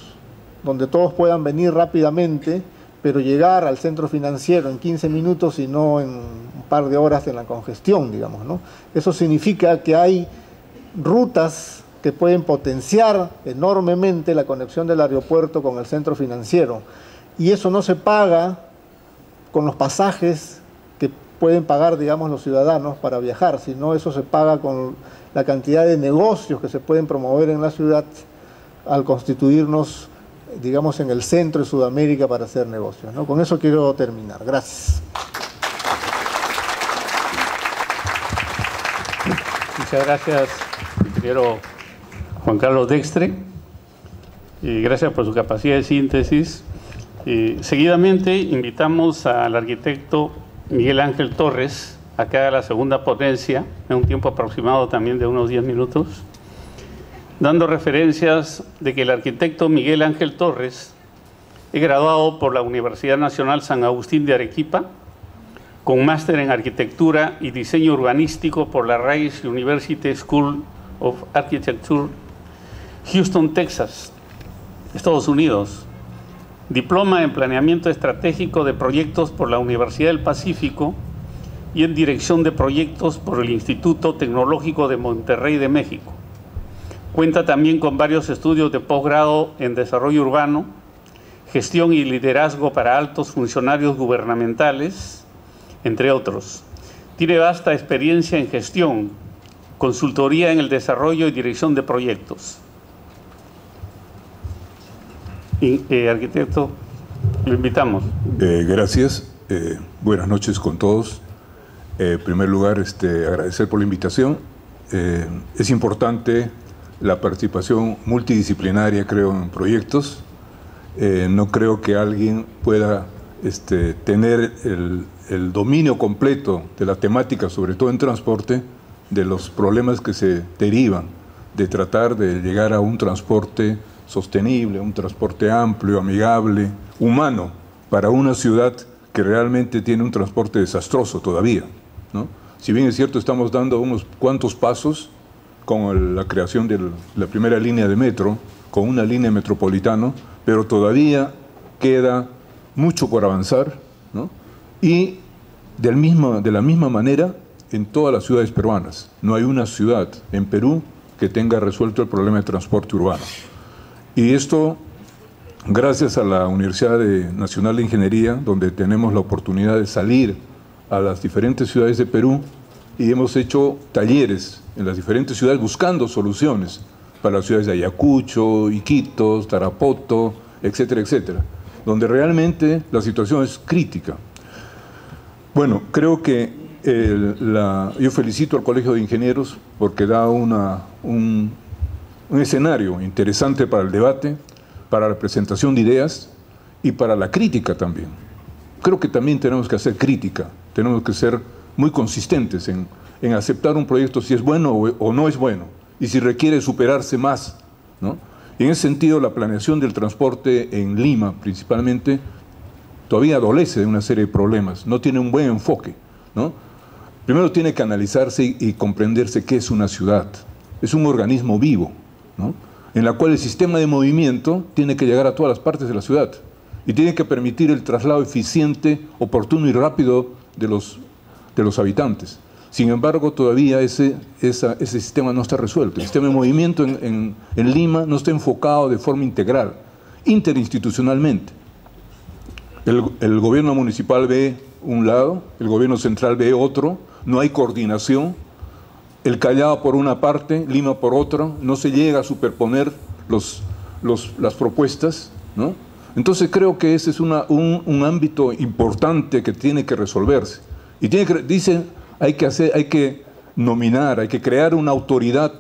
donde todos puedan venir rápidamente, pero llegar al centro financiero en 15 minutos y no en un par de horas en la congestión, digamos, ¿no? Eso significa que hay rutas que pueden potenciar enormemente la conexión del aeropuerto con el centro financiero. Y eso no se paga con los pasajes que pueden pagar, digamos, los ciudadanos para viajar, sino eso se paga con la cantidad de negocios que se pueden promover en la ciudad al constituirnos, digamos, en el centro de Sudamérica para hacer negocios, ¿no? Con eso quiero terminar. Gracias. Muchas gracias, ingeniero Juan Carlos Dextre, y gracias por su capacidad de síntesis. Seguidamente invitamos al arquitecto Miguel Ángel Torres a que haga la segunda ponencia en un tiempo aproximado también de unos 10 minutos, dando referencias de que el arquitecto Miguel Ángel Torres es graduado por la Universidad Nacional San Agustín de Arequipa, con máster en Arquitectura y Diseño Urbanístico por la Rice University School of Architecture, Houston, Texas, Estados Unidos. Diploma en Planeamiento Estratégico de Proyectos por la Universidad del Pacífico y en Dirección de Proyectos por el Instituto Tecnológico de Monterrey de México. Cuenta también con varios estudios de posgrado en Desarrollo Urbano, Gestión y Liderazgo para Altos Funcionarios Gubernamentales, entre otros. Tiene vasta experiencia en gestión, consultoría en el desarrollo y dirección de proyectos. Arquitecto, lo invitamos. Gracias. Buenas noches con todos. En primer lugar, agradecer por la invitación. Es importante la participación multidisciplinaria, creo, en proyectos. No creo que alguien pueda tener el dominio completo de la temática, sobre todo en transporte, de los problemas que se derivan de tratar de llegar a un transporte sostenible, un transporte amplio, amigable, humano, para una ciudad que realmente tiene un transporte desastroso todavía, ¿no? Si bien es cierto, estamos dando unos cuantos pasos con la creación de la primera línea de metro, con una línea metropolitana, pero todavía queda mucho por avanzar, ¿no? Y de la misma manera en todas las ciudades peruanas. No hay una ciudad en Perú que tenga resuelto el problema de transporte urbano. Y esto, gracias a la Universidad Nacional de Ingeniería, donde tenemos la oportunidad de salir a las diferentes ciudades de Perú, y hemos hecho talleres en las diferentes ciudades buscando soluciones para las ciudades de Ayacucho, Iquitos, Tarapoto, etcétera, etcétera, donde realmente la situación es crítica. Bueno, creo que yo felicito al Colegio de Ingenieros porque da un escenario interesante para el debate, para la presentación de ideas y para la crítica también. Creo que también tenemos que hacer crítica, tenemos que ser muy consistentes en aceptar un proyecto si es bueno o no es bueno y si requiere superarse más, ¿no? Y en ese sentido, la planeación del transporte en Lima, principalmente, todavía adolece de una serie de problemas, no tiene un buen enfoque, ¿no? Primero tiene que analizarse y comprenderse qué es una ciudad. Es un organismo vivo, ¿no? En la cual el sistema de movimiento tiene que llegar a todas las partes de la ciudad y tiene que permitir el traslado eficiente, oportuno y rápido de los habitantes. Sin embargo, todavía ese sistema no está resuelto. El sistema de movimiento en Lima no está enfocado de forma integral, interinstitucionalmente. El gobierno municipal ve un lado, el gobierno central ve otro, no hay coordinación. El Callao por una parte, Lima por otra, no se llega a superponer las propuestas, ¿no? Entonces creo que ese es un ámbito importante que tiene que resolverse. Y dicen, hay que nominar, hay que crear una autoridad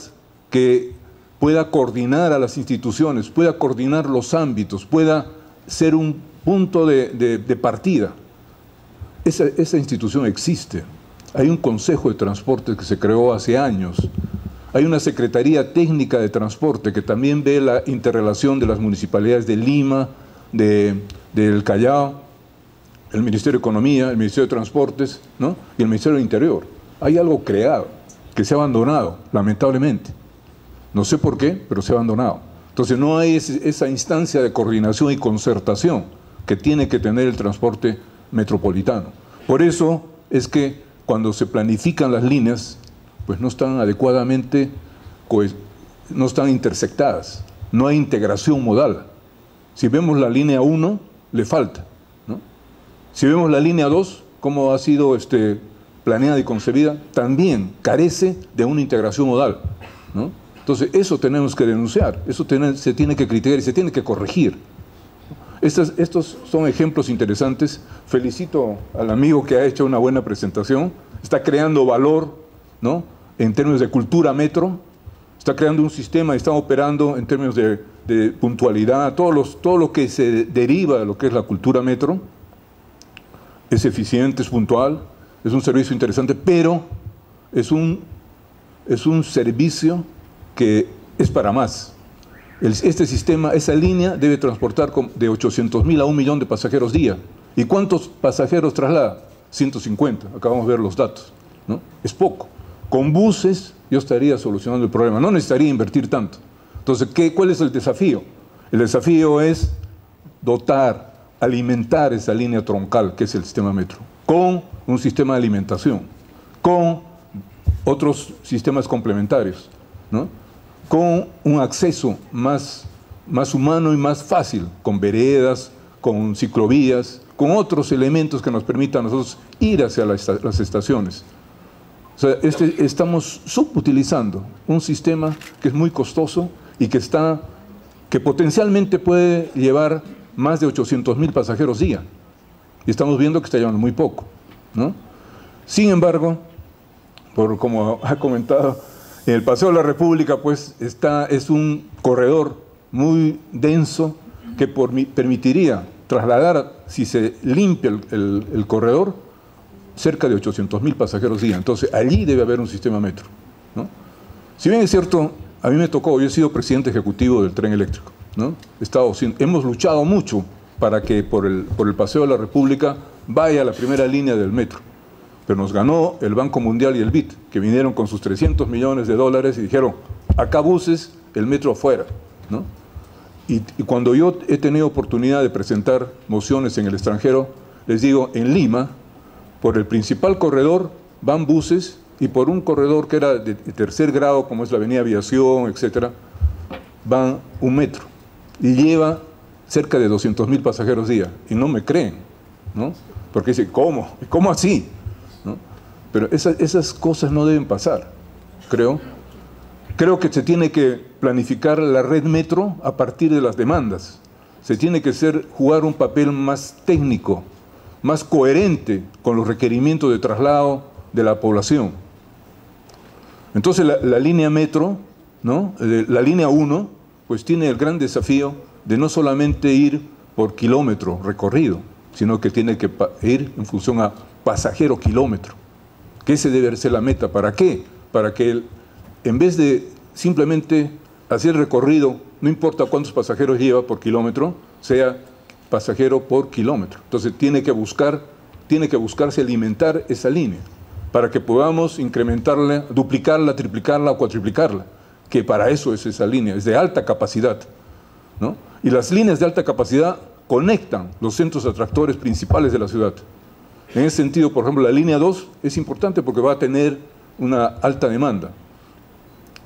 que pueda coordinar a las instituciones, pueda coordinar los ámbitos, pueda ser un punto de partida. Esa institución existe. Hay un Consejo de Transporte que se creó hace años. Hay una Secretaría Técnica de Transporte que también ve la interrelación de las municipalidades de Lima, del Callao, el Ministerio de Economía, el Ministerio de Transportes, ¿no? Y el Ministerio del Interior. Hay algo creado que se ha abandonado, lamentablemente. No sé por qué, pero se ha abandonado. Entonces no hay esa instancia de coordinación y concertación que tiene que tener el transporte metropolitano. Por eso es que cuando se planifican las líneas, pues no están adecuadamente, no están intersectadas, no hay integración modal. Si vemos la línea 1, le falta, ¿no? Si vemos la línea 2, cómo ha sido planeada y concebida, también carece de una integración modal, ¿no? Entonces eso tenemos que denunciar, eso se tiene que criticar y se tiene que corregir. Estos son ejemplos interesantes. Felicito al amigo que ha hecho una buena presentación. Está creando valor, ¿no? En términos de cultura metro. Está creando un sistema, está operando en términos de puntualidad, todo lo que se deriva de lo que es la cultura metro. Es eficiente, es puntual, es un servicio interesante, pero es un servicio que es para más. Este sistema, esa línea debe transportar de 800.000 a 1 millón de pasajeros día. ¿Y cuántos pasajeros traslada? 150, acabamos de ver los datos, ¿no? Es poco. Con buses yo estaría solucionando el problema, no necesitaría invertir tanto. Entonces, ¿cuál es el desafío? El desafío es dotar, alimentar esa línea troncal que es el sistema metro, con un sistema de alimentación, con otros sistemas complementarios, ¿no? Con un acceso más humano y más fácil, con veredas, con ciclovías, con otros elementos que nos permitan a nosotros ir hacia las estaciones. O sea, estamos subutilizando un sistema que es muy costoso y que potencialmente puede llevar más de 800.000 pasajeros día. Y estamos viendo que está llevando muy poco, ¿no? Sin embargo, como ha comentado, el Paseo de la República, pues, es un corredor muy denso que permitiría trasladar, si se limpia el corredor, cerca de 800.000 pasajeros día. Entonces, allí debe haber un sistema metro, ¿no? Si bien es cierto, a mí me tocó, yo he sido presidente ejecutivo del tren eléctrico, ¿no? Hemos luchado mucho para que por el Paseo de la República vaya a la primera línea del metro. Pero nos ganó el Banco Mundial y el BID, que vinieron con sus 300 millones de dólares y dijeron, acá buses, el metro afuera, ¿no? Y cuando yo he tenido oportunidad de presentar mociones en el extranjero, les digo, en Lima, por el principal corredor van buses, y por un corredor que era de tercer grado, como es la avenida Aviación, etcétera, van un metro. Y lleva cerca de 200.000 pasajeros día. Y no me creen, ¿no? Porque dicen, ¿cómo? ¿Y cómo así? ¿No? Pero esas cosas no deben pasar, creo. Creo que se tiene que planificar la red metro a partir de las demandas. Se tiene que jugar un papel más técnico, más coherente con los requerimientos de traslado de la población. Entonces la línea metro, ¿no? La línea 1, pues tiene el gran desafío de no solamente ir por kilómetro recorrido, sino que tiene que ir en función a pasajero kilómetro. Que ese debe ser la meta. ¿Para qué? Para que en vez de simplemente hacer recorrido, no importa cuántos pasajeros lleva por kilómetro, sea pasajero por kilómetro. Entonces tiene que buscarse alimentar esa línea para que podamos incrementarla, duplicarla, triplicarla o cuatriplicarla, que para eso es esa línea, es de alta capacidad, ¿no? Y las líneas de alta capacidad conectan los centros atractores principales de la ciudad. En ese sentido, por ejemplo, la línea 2 es importante porque va a tener una alta demanda.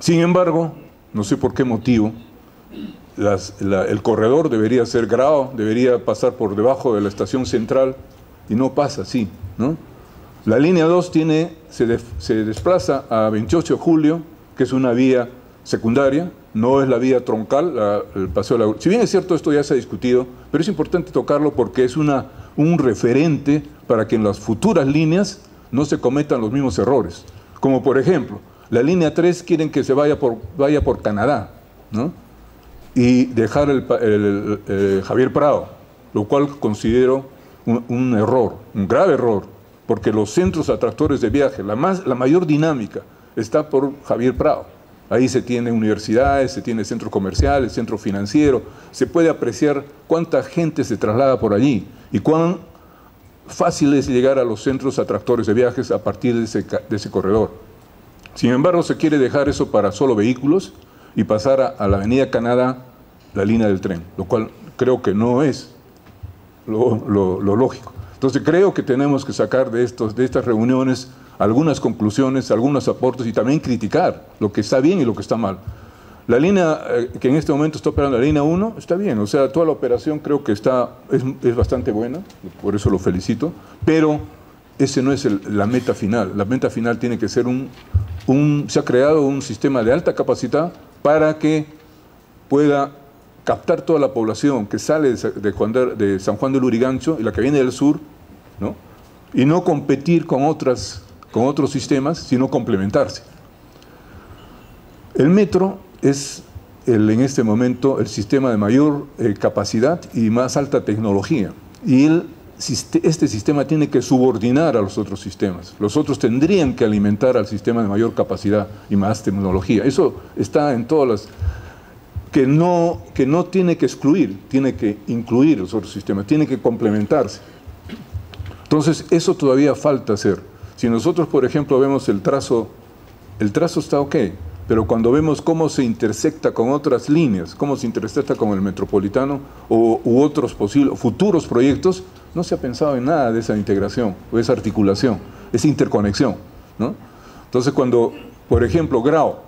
Sin embargo, no sé por qué motivo, el corredor debería ser Grao, debería pasar por debajo de la estación central, y no pasa así, ¿no? La línea 2 se desplaza a 28 de julio, que es una vía secundaria, no es la vía troncal, el Paseo de la... Si bien es cierto, esto ya se ha discutido, pero es importante tocarlo porque es un referente para que en las futuras líneas no se cometan los mismos errores. Como por ejemplo, la línea 3 quieren que se vaya por Canadá, ¿no? Y dejar el Javier Prado, lo cual considero un error, un grave error, porque los centros atractores de viaje, la mayor dinámica está por Javier Prado. Ahí se tiene universidades, se tiene centros comerciales, centro financiero, se puede apreciar cuánta gente se traslada por allí y cuán fácil es llegar a los centros atractores de viajes a partir de ese corredor. Sin embargo, se quiere dejar eso para solo vehículos y pasar a la avenida Canadá, la línea del tren, lo cual creo que no es lo lógico. Entonces creo que tenemos que sacar de estas reuniones algunas conclusiones, algunos aportes y también criticar lo que está bien y lo que está mal. La línea que en este momento está operando, la línea 1, está bien, o sea, toda la operación creo que es bastante buena, por eso lo felicito, pero ese no es la meta final. La meta final tiene que ser se ha creado un sistema de alta capacidad para que pueda captar toda la población que sale de San Juan del Lurigancho y la que viene del sur, ¿no? Y no competir con otros sistemas, sino complementarse. El metro es en este momento el sistema de mayor capacidad y más alta tecnología. Y este sistema tiene que subordinar a los otros sistemas. Los otros tendrían que alimentar al sistema de mayor capacidad y más tecnología. Eso está en todas las... que no tiene que excluir, tiene que incluir los otros sistemas, tiene que complementarse. Entonces, eso todavía falta hacer. Si nosotros, por ejemplo, vemos el trazo está ok, pero cuando vemos cómo se intersecta con otras líneas, cómo se intersecta con el metropolitano u otros futuros proyectos, no se ha pensado en nada de esa integración, o esa articulación, esa interconexión, ¿no? Entonces, cuando, por ejemplo, Grao,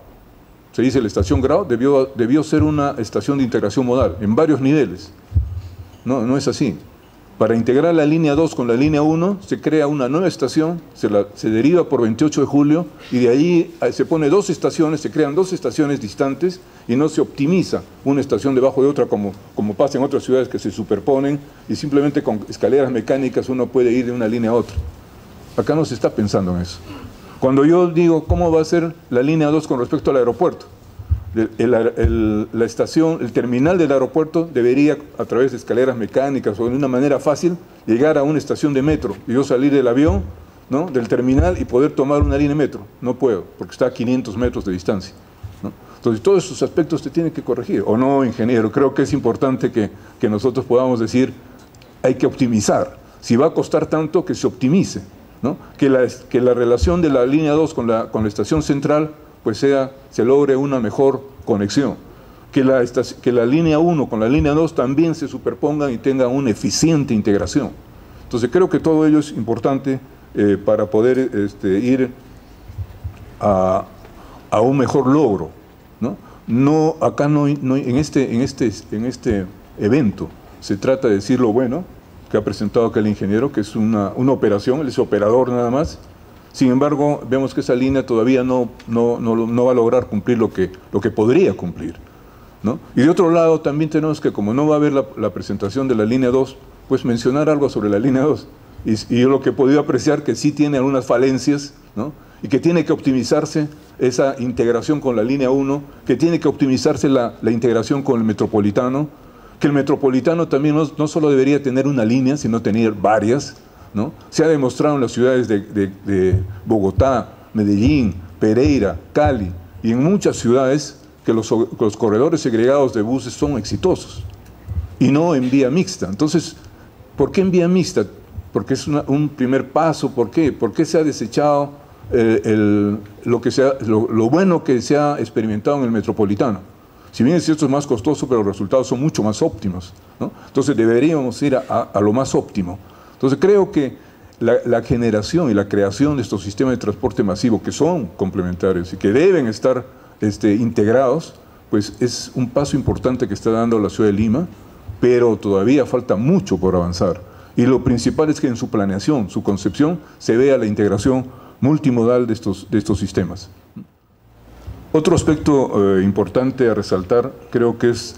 se dice la estación Grao, debió ser una estación de integración modal, en varios niveles. No es así. Para integrar la línea 2 con la línea 1, se crea una nueva estación, se deriva por 28 de julio, y de allí se pone dos estaciones, se crean dos estaciones distantes, y no se optimiza una estación debajo de otra, como pasa en otras ciudades que se superponen, y simplemente con escaleras mecánicas uno puede ir de una línea a otra. Acá no se está pensando en eso. Cuando yo digo, ¿cómo va a ser la línea 2 con respecto al aeropuerto? La estación, el terminal del aeropuerto debería, a través de escaleras mecánicas o de una manera fácil, llegar a una estación de metro y yo salir del avión, ¿no?, del terminal y poder tomar una línea de metro. No puedo, porque está a 500 metros de distancia, ¿no? Entonces, todos esos aspectos se tienen que corregir, ¿o no, ingeniero? Creo que es importante que nosotros podamos decir, hay que optimizar. Si va a costar tanto, que se optimice, ¿no? Que la relación de la línea 2 con la estación central, pues se logre una mejor conexión. Que la línea 1 con la línea 2 también se superpongan y tengan una eficiente integración. Entonces, creo que todo ello es importante para poder ir a un mejor logro, ¿no? Acá en este evento se trata de decir lo bueno que ha presentado acá el ingeniero, que es una operación, él es operador nada más. Sin embargo, vemos que esa línea todavía no va a lograr cumplir lo que podría cumplir, ¿no? Y de otro lado también tenemos que, como no va a haber la presentación de la línea 2, pues mencionar algo sobre la línea 2. Y yo lo que he podido apreciar que sí tiene algunas falencias, ¿no? Y que tiene que optimizarse esa integración con la línea 1, que tiene que optimizarse la integración con el metropolitano, que el metropolitano también no solo debería tener una línea, sino tener varias, ¿no? Se ha demostrado en las ciudades de Bogotá, Medellín, Pereira, Cali y en muchas ciudades que los corredores segregados de buses son exitosos y no en vía mixta. Entonces, ¿por qué en vía mixta? Porque es un primer paso. ¿Por qué? ¿Por qué se ha desechado lo bueno que se ha experimentado en el metropolitano? Si bien es cierto, es más costoso, pero los resultados son mucho más óptimos, ¿no? Entonces deberíamos ir a lo más óptimo. Entonces creo que la generación y la creación de estos sistemas de transporte masivo, que son complementarios y que deben estar integrados, pues es un paso importante que está dando la ciudad de Lima, pero todavía falta mucho por avanzar. Y lo principal es que en su planeación, su concepción, se vea la integración multimodal de estos sistemas. Otro aspecto importante a resaltar creo que es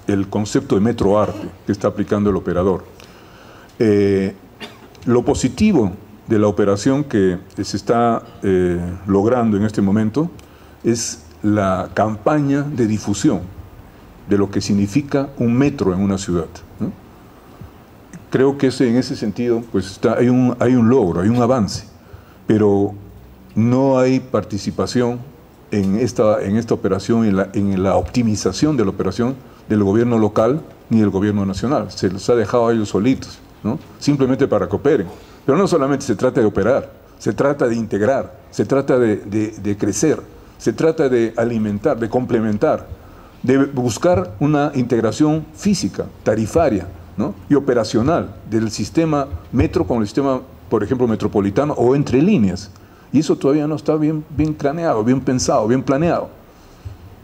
el concepto de metroarte que está aplicando el operador. Lo positivo de la operación que se está logrando en este momento es la campaña de difusión de lo que significa un metro en una ciudad, ¿no? Creo que en ese sentido pues hay un logro, hay un avance, pero no hay participación en esta operación, en la optimización de la operación del gobierno local ni del gobierno nacional. Se los ha dejado a ellos solitos, ¿no? Simplemente para que operen. Pero no solamente se trata de operar, se trata de integrar, se trata de crecer, se trata de alimentar, de complementar, de buscar una integración física, tarifaria, ¿no? Y operacional del sistema metro con el sistema, por ejemplo, metropolitano o entre líneas. Y eso todavía no está bien craneado, bien pensado, bien planeado.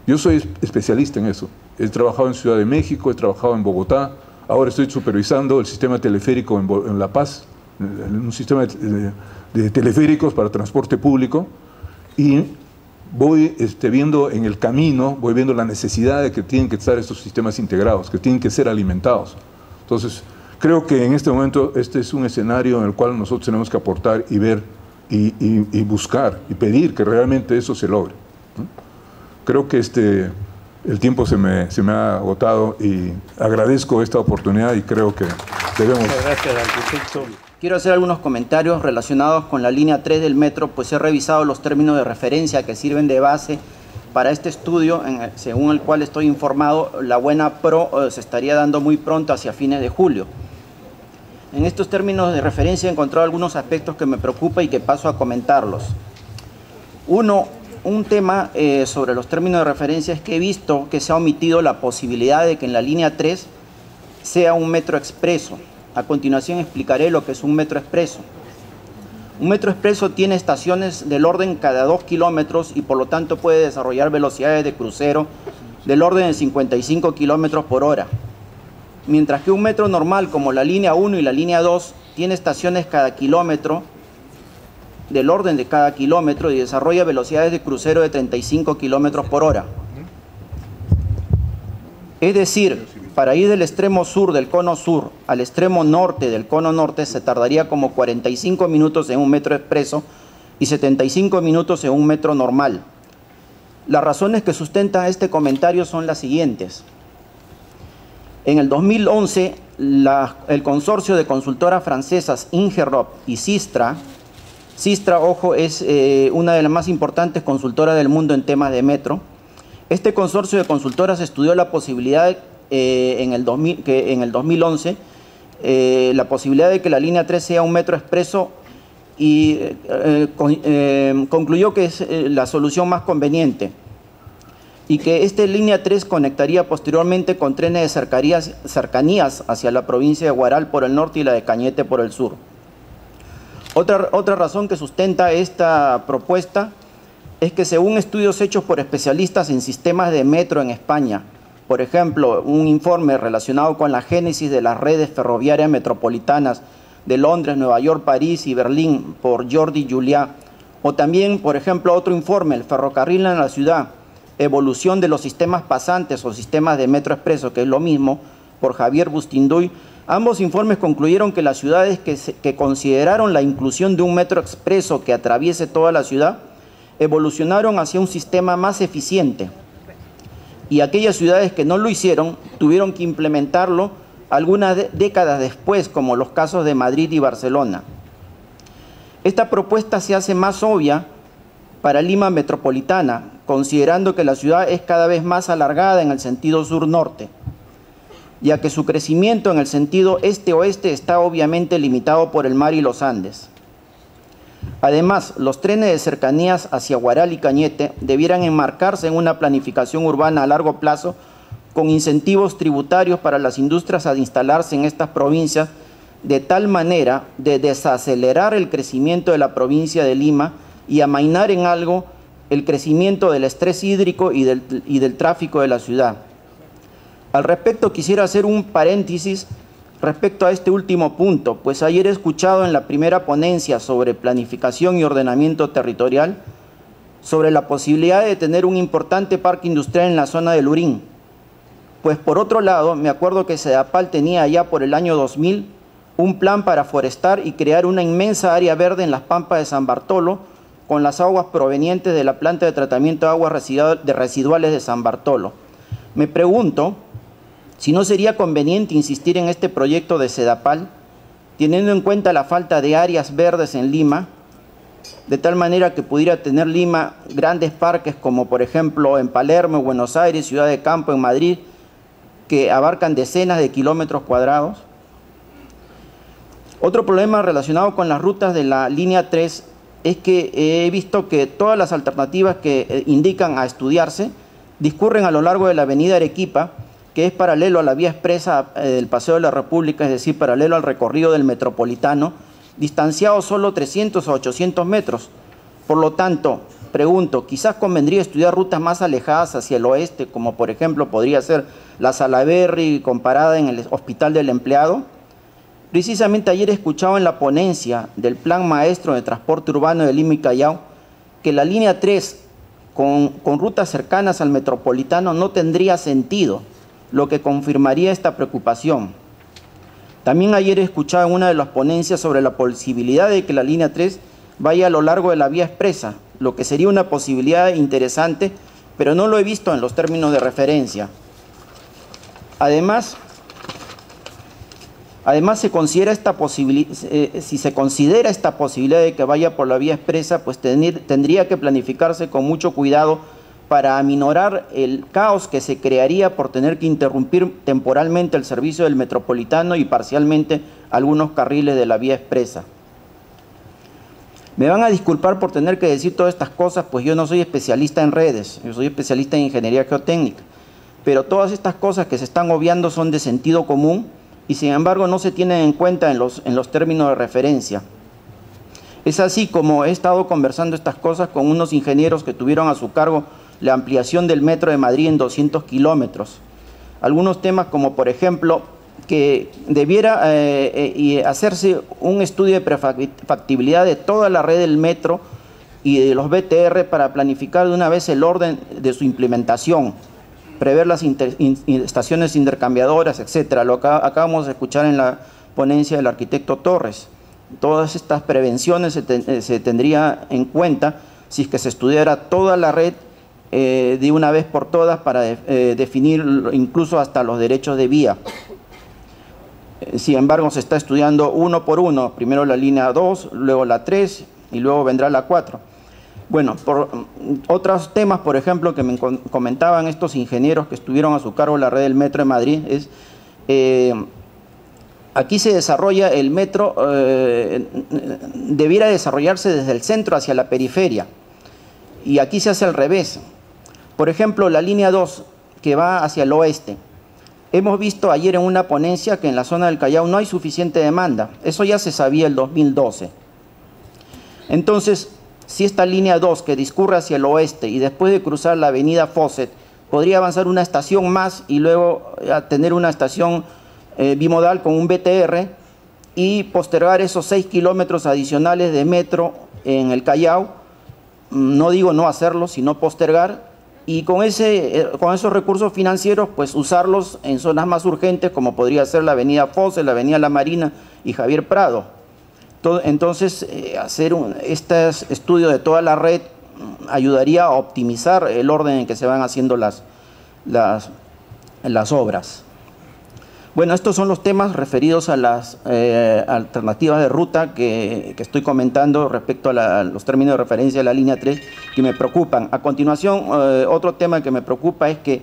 Yo soy especialista en eso. He trabajado en Ciudad de México, he trabajado en Bogotá, ahora estoy supervisando el sistema teleférico en La Paz, un sistema de teleféricos para transporte público, y voy viendo en el camino, voy viendo la necesidad de que tienen que estar estos sistemas integrados, que tienen que ser alimentados. Entonces, creo que en este momento este es un escenario en el cual nosotros tenemos que aportar y ver y buscar y pedir que realmente eso se logre, ¿no? Creo que el tiempo se me ha agotado y agradezco esta oportunidad y creo que debemos... Muchas gracias, arquitecto. Quiero hacer algunos comentarios relacionados con la línea 3 del metro, pues he revisado los términos de referencia que sirven de base para este estudio, según el cual estoy informado, la buena pro se estaría dando muy pronto, hacia fines de julio. En estos términos de referencia he encontrado algunos aspectos que me preocupan y que paso a comentarlos. Un tema sobre los términos de referencia es que he visto que se ha omitido la posibilidad de que en la línea 3 sea un metro expreso. A continuación explicaré lo que es un metro expreso. Un metro expreso tiene estaciones del orden cada 2 kilómetros y por lo tanto puede desarrollar velocidades de crucero del orden de 55 kilómetros por hora. Mientras que un metro normal como la línea 1 y la línea 2 tiene estaciones cada kilómetro, del orden de cada kilómetro, y desarrolla velocidades de crucero de 35 kilómetros por hora. Es decir, para ir del extremo sur del cono sur al extremo norte del cono norte se tardaría como 45 minutos en un metro expreso y 75 minutos en un metro normal. Las razones que sustentan este comentario son las siguientes. En el 2011, el consorcio de consultoras francesas Ingerop y Sistra, ojo, es una de las más importantes consultoras del mundo en temas de metro, Este consorcio de consultoras estudió la posibilidad en el 2011, la posibilidad de que la línea 3 sea un metro expreso y concluyó que es la solución más conveniente y que esta línea 3 conectaría posteriormente con trenes de cercanías hacia la provincia de Huaral por el norte y la de Cañete por el sur. Otra razón que sustenta esta propuesta es que según estudios hechos por especialistas en sistemas de metro en España, por ejemplo, un informe relacionado con la génesis de las redes ferroviarias metropolitanas de Londres, Nueva York, París y Berlín por Jordi Juliá, o también, por ejemplo, otro informe, el ferrocarril en la ciudad, evolución de los sistemas pasantes o sistemas de metro expreso, que es lo mismo, por Javier Bustinduy. Ambos informes concluyeron que las ciudades que consideraron la inclusión de un metro expreso que atraviese toda la ciudad evolucionaron hacia un sistema más eficiente, y aquellas ciudades que no lo hicieron tuvieron que implementarlo algunas décadas después, como los casos de Madrid y Barcelona. Esta propuesta se hace más obvia para Lima metropolitana, considerando que la ciudad es cada vez más alargada en el sentido sur-norte, ya que su crecimiento en el sentido este-oeste está obviamente limitado por el mar y los Andes. Además, los trenes de cercanías hacia Huaral y Cañete debieran enmarcarse en una planificación urbana a largo plazo con incentivos tributarios para las industrias a instalarse en estas provincias, de tal manera de desacelerar el crecimiento de la provincia de Lima y amainar en algo el crecimiento del estrés hídrico y del tráfico de la ciudad. Al respecto, quisiera hacer un paréntesis respecto a este último punto, pues ayer he escuchado en la primera ponencia sobre planificación y ordenamiento territorial sobre la posibilidad de tener un importante parque industrial en la zona de Lurín. Pues por otro lado, me acuerdo que Sedapal tenía ya por el año 2000 un plan para forestar y crear una inmensa área verde en las pampas de San Bartolo con las aguas provenientes de la planta de tratamiento de aguas residuales de San Bartolo. Me pregunto si no sería conveniente insistir en este proyecto de Sedapal, teniendo en cuenta la falta de áreas verdes en Lima, de tal manera que pudiera tener Lima grandes parques como por ejemplo en Palermo, Buenos Aires, Ciudad de Campo, en Madrid, que abarcan decenas de kilómetros cuadrados. Otro problema relacionado con las rutas de la línea 3 es que he visto que todas las alternativas que indican a estudiarse discurren a lo largo de la avenida Arequipa, que es paralelo a la vía expresa del Paseo de la República, es decir, paralelo al recorrido del Metropolitano, distanciado solo 300 o 800 metros. Por lo tanto, pregunto, quizás convendría estudiar rutas más alejadas hacia el oeste, como por ejemplo podría ser la Salaberry comparada en el Hospital del Empleado. Precisamente ayer he escuchado en la ponencia del Plan Maestro de Transporte Urbano de Lima y Callao que la línea 3 con rutas cercanas al Metropolitano no tendría sentido, lo que confirmaría esta preocupación. También ayer he escuchado en una de las ponencias sobre la posibilidad de que la línea 3 vaya a lo largo de la vía expresa, lo que sería una posibilidad interesante, pero no lo he visto en los términos de referencia. Además, si se considera esta posibilidad de que vaya por la vía expresa, pues tendría que planificarse con mucho cuidado para aminorar el caos que se crearía por tener que interrumpir temporalmente el servicio del Metropolitano y parcialmente algunos carriles de la vía expresa. Me van a disculpar por tener que decir todas estas cosas, pues yo no soy especialista en redes, yo soy especialista en ingeniería geotécnica, pero todas estas cosas que se están obviando son de sentido común y sin embargo no se tienen en cuenta en los términos de referencia. Es así como he estado conversando estas cosas con unos ingenieros que tuvieron a su cargo la ampliación del metro de Madrid en 200 kilómetros. Algunos temas como, por ejemplo, que debiera hacerse un estudio de prefactibilidad de toda la red del metro y de los BTR para planificar de una vez el orden de su implementación, prever las estaciones intercambiadoras, etcétera. Lo acabamos de escuchar en la ponencia del arquitecto Torres. Todas estas prevenciones se tendría en cuenta si es que se estudiara toda la red de una vez por todas para definir incluso hasta los derechos de vía. Sin embargo, se está estudiando uno por uno, primero la línea 2, luego la 3 y luego vendrá la 4. Bueno, por otros temas, por ejemplo, que me comentaban estos ingenieros que estuvieron a su cargo la red del Metro de Madrid, es aquí se desarrolla el metro, debiera desarrollarse desde el centro hacia la periferia, y aquí se hace al revés. Por ejemplo, la línea 2, que va hacia el oeste. Hemos visto ayer en una ponencia que en la zona del Callao no hay suficiente demanda. Eso ya se sabía el 2012. Entonces, si esta línea 2 que discurre hacia el oeste y después de cruzar la avenida Fawcett, podría avanzar una estación más y luego tener una estación bimodal con un BTR y postergar esos 6 kilómetros adicionales de metro en el Callao, no digo no hacerlo, sino postergar, y con esos recursos financieros, pues usarlos en zonas más urgentes, como podría ser la avenida Fawcett, la avenida La Marina y Javier Prado. Entonces, hacer este estudio de toda la red ayudaría a optimizar el orden en que se van haciendo las obras. Bueno, estos son los temas referidos a las alternativas de ruta que estoy comentando respecto a los términos de referencia de la línea 3 que me preocupan. A continuación, otro tema que me preocupa es que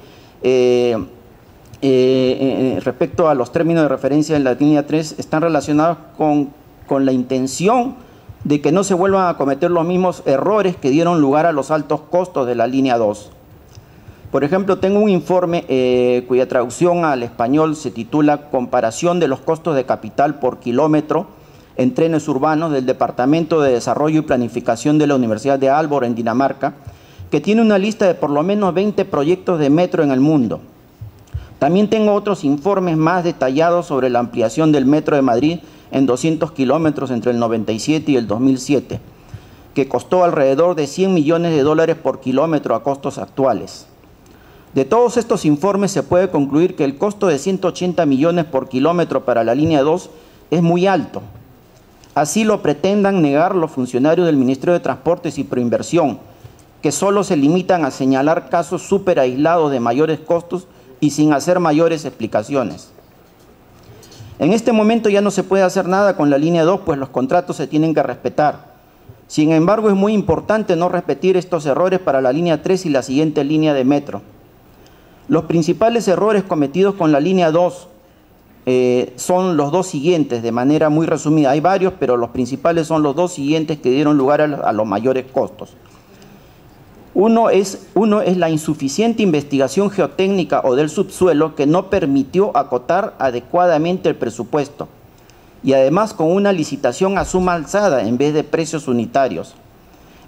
respecto a los términos de referencia de la línea 3 están relacionados con la intención de que no se vuelvan a cometer los mismos errores que dieron lugar a los altos costos de la línea 2. Por ejemplo, tengo un informe cuya traducción al español se titula Comparación de los costos de capital por kilómetro en trenes urbanos del Departamento de Desarrollo y Planificación de la Universidad de Aalborg en Dinamarca, que tiene una lista de por lo menos 20 proyectos de metro en el mundo. También tengo otros informes más detallados sobre la ampliación del Metro de Madrid en 200 kilómetros entre el 97 y el 2007, que costó alrededor de 100 millones de dólares por kilómetro a costos actuales. De todos estos informes se puede concluir que el costo de 180 millones por kilómetro para la línea 2 es muy alto. Así lo pretendan negar los funcionarios del Ministerio de Transportes y Proinversión, que solo se limitan a señalar casos súper aislados de mayores costos y sin hacer mayores explicaciones. En este momento ya no se puede hacer nada con la línea 2, pues los contratos se tienen que respetar. Sin embargo, es muy importante no repetir estos errores para la línea 3 y la siguiente línea de metro. Los principales errores cometidos con la línea 2 son los dos siguientes, de manera muy resumida. Hay varios, pero los principales son los dos siguientes que dieron lugar a los mayores costos. Uno es la insuficiente investigación geotécnica o del subsuelo que no permitió acotar adecuadamente el presupuesto y además con una licitación a suma alzada en vez de precios unitarios.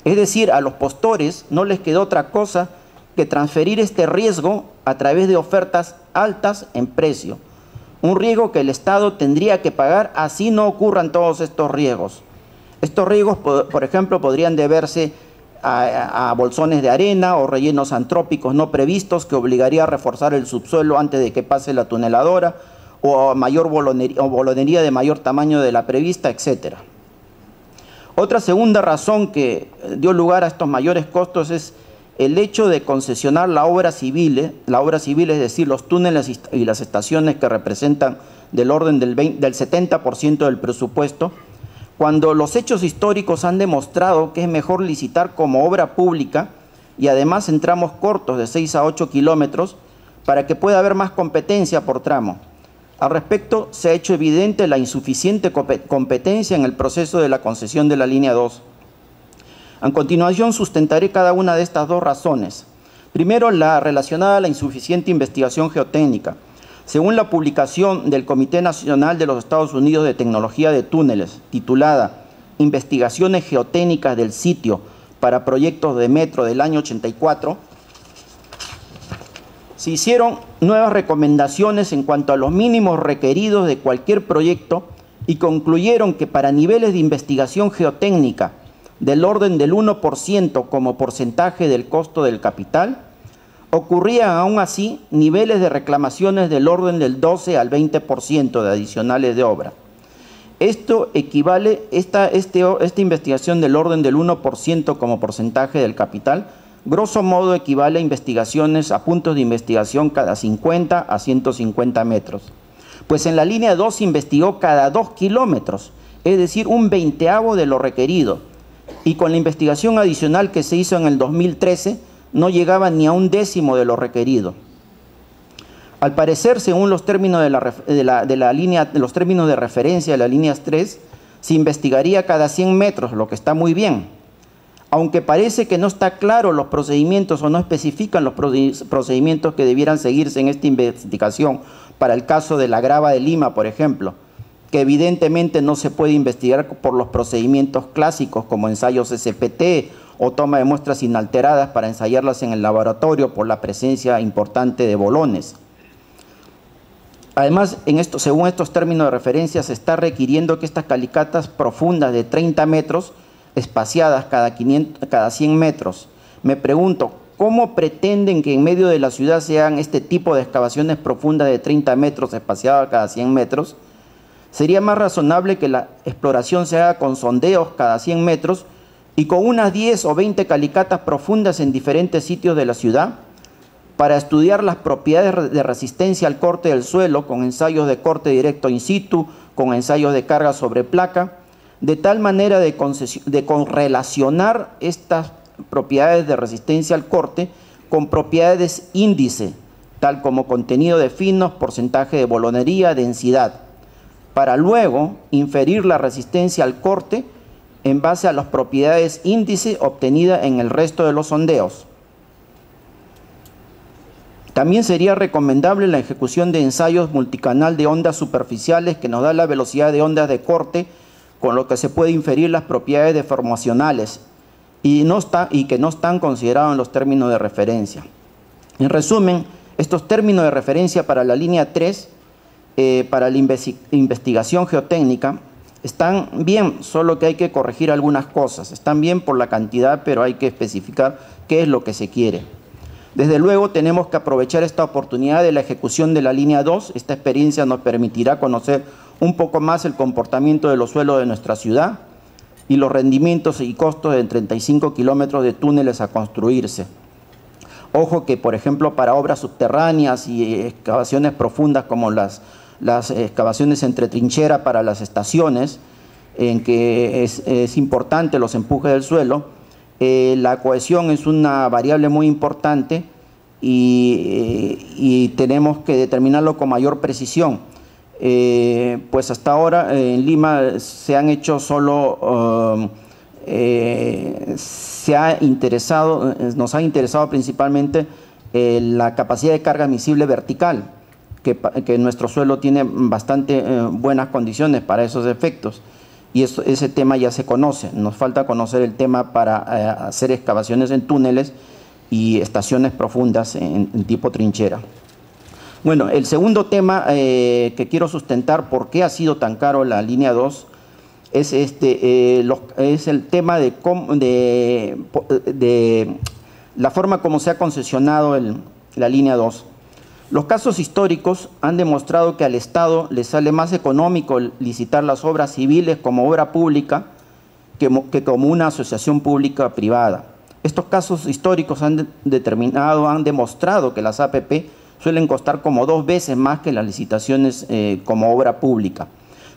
Es decir, a los postores no les quedó otra cosa que transferir este riesgo a través de ofertas altas en precio. Un riesgo que el Estado tendría que pagar así no ocurran todos estos riesgos. Estos riesgos, por ejemplo, podrían deberse a bolsones de arena o rellenos antrópicos no previstos que obligaría a reforzar el subsuelo antes de que pase la tuneladora o a mayor bolonería de mayor tamaño de la prevista, etc. Otra segunda razón que dio lugar a estos mayores costos es el hecho de concesionar la obra civil, es decir, los túneles y las estaciones que representan del orden del 70% del presupuesto, cuando los hechos históricos han demostrado que es mejor licitar como obra pública y además en tramos cortos de 6 a 8 kilómetros para que pueda haber más competencia por tramo. Al respecto, se ha hecho evidente la insuficiente competencia en el proceso de la concesión de la línea 2. A continuación, sustentaré cada una de estas dos razones. Primero, la relacionada a la insuficiente investigación geotécnica. Según la publicación del Comité Nacional de los Estados Unidos de Tecnología de Túneles, titulada Investigaciones Geotécnicas del Sitio para Proyectos de Metro del año 84, se hicieron nuevas recomendaciones en cuanto a los mínimos requeridos de cualquier proyecto y concluyeron que para niveles de investigación geotécnica del orden del 1% como porcentaje del costo del capital, ocurrían aún así niveles de reclamaciones del orden del 12 al 20% de adicionales de obra. Esto equivale, esta investigación del orden del 1% como porcentaje del capital, grosso modo equivale a investigaciones, a puntos de investigación cada 50 a 150 metros. Pues en la línea 2 se investigó cada 2 kilómetros, es decir, un 20avo de lo requerido. y con la investigación adicional que se hizo en el 2013 no llegaba ni a 1/10 de lo requerido. Al parecer, según los términos los términos de referencia de la línea 3, se investigaría cada 100 metros, lo que está muy bien. Aunque parece que no está claro los procedimientos o no especifican los procedimientos que debieran seguirse en esta investigación para el caso de la Grava de Lima, por ejemplo, que evidentemente no se puede investigar por los procedimientos clásicos como ensayos SPT o toma de muestras inalteradas para ensayarlas en el laboratorio por la presencia importante de bolones. Además, según estos términos de referencia, se está requiriendo que estas calicatas profundas de 30 metros, espaciadas cada 100 metros. Me pregunto, ¿cómo pretenden que en medio de la ciudad se hagan este tipo de excavaciones profundas de 30 metros, espaciadas cada 100 metros? Sería más razonable que la exploración se haga con sondeos cada 100 metros y con unas 10 o 20 calicatas profundas en diferentes sitios de la ciudad para estudiar las propiedades de resistencia al corte del suelo con ensayos de corte directo in situ, con ensayos de carga sobre placa, de tal manera de correlacionar estas propiedades de resistencia al corte con propiedades índice, tal como contenido de finos, porcentaje de bolonería, densidad, para luego inferir la resistencia al corte en base a las propiedades índice obtenidas en el resto de los sondeos. También sería recomendable la ejecución de ensayos multicanal de ondas superficiales que nos da la velocidad de ondas de corte, con lo que se puede inferir las propiedades deformacionales y que no están considerados en los términos de referencia. En resumen, estos términos de referencia para la línea 3, para la investigación geotécnica, están bien, solo que hay que corregir algunas cosas. Están bien por la cantidad, pero hay que especificar qué es lo que se quiere. Desde luego tenemos que aprovechar esta oportunidad de la ejecución de la línea 2. Esta experiencia nos permitirá conocer un poco más el comportamiento de los suelos de nuestra ciudad y los rendimientos y costos de 35 kilómetros de túneles a construirse. Ojo que, por ejemplo, para obras subterráneas y excavaciones profundas como las excavaciones entre trinchera para las estaciones, en que es importante los empujes del suelo, la cohesión es una variable muy importante y tenemos que determinarlo con mayor precisión. Pues hasta ahora en Lima se han hecho solo, nos ha interesado principalmente la capacidad de carga admisible vertical, que nuestro suelo tiene bastante buenas condiciones para esos efectos. Y ese tema ya se conoce. Nos falta conocer el tema para hacer excavaciones en túneles y estaciones profundas en tipo trinchera. Bueno, el segundo tema que quiero sustentar por qué ha sido tan caro la línea 2 es el tema de la forma como se ha concesionado la línea 2. Los casos históricos han demostrado que al Estado le sale más económico licitar las obras civiles como obra pública que como una asociación pública privada. Estos casos históricos han demostrado que las APP suelen costar como 2 veces más que las licitaciones como obra pública.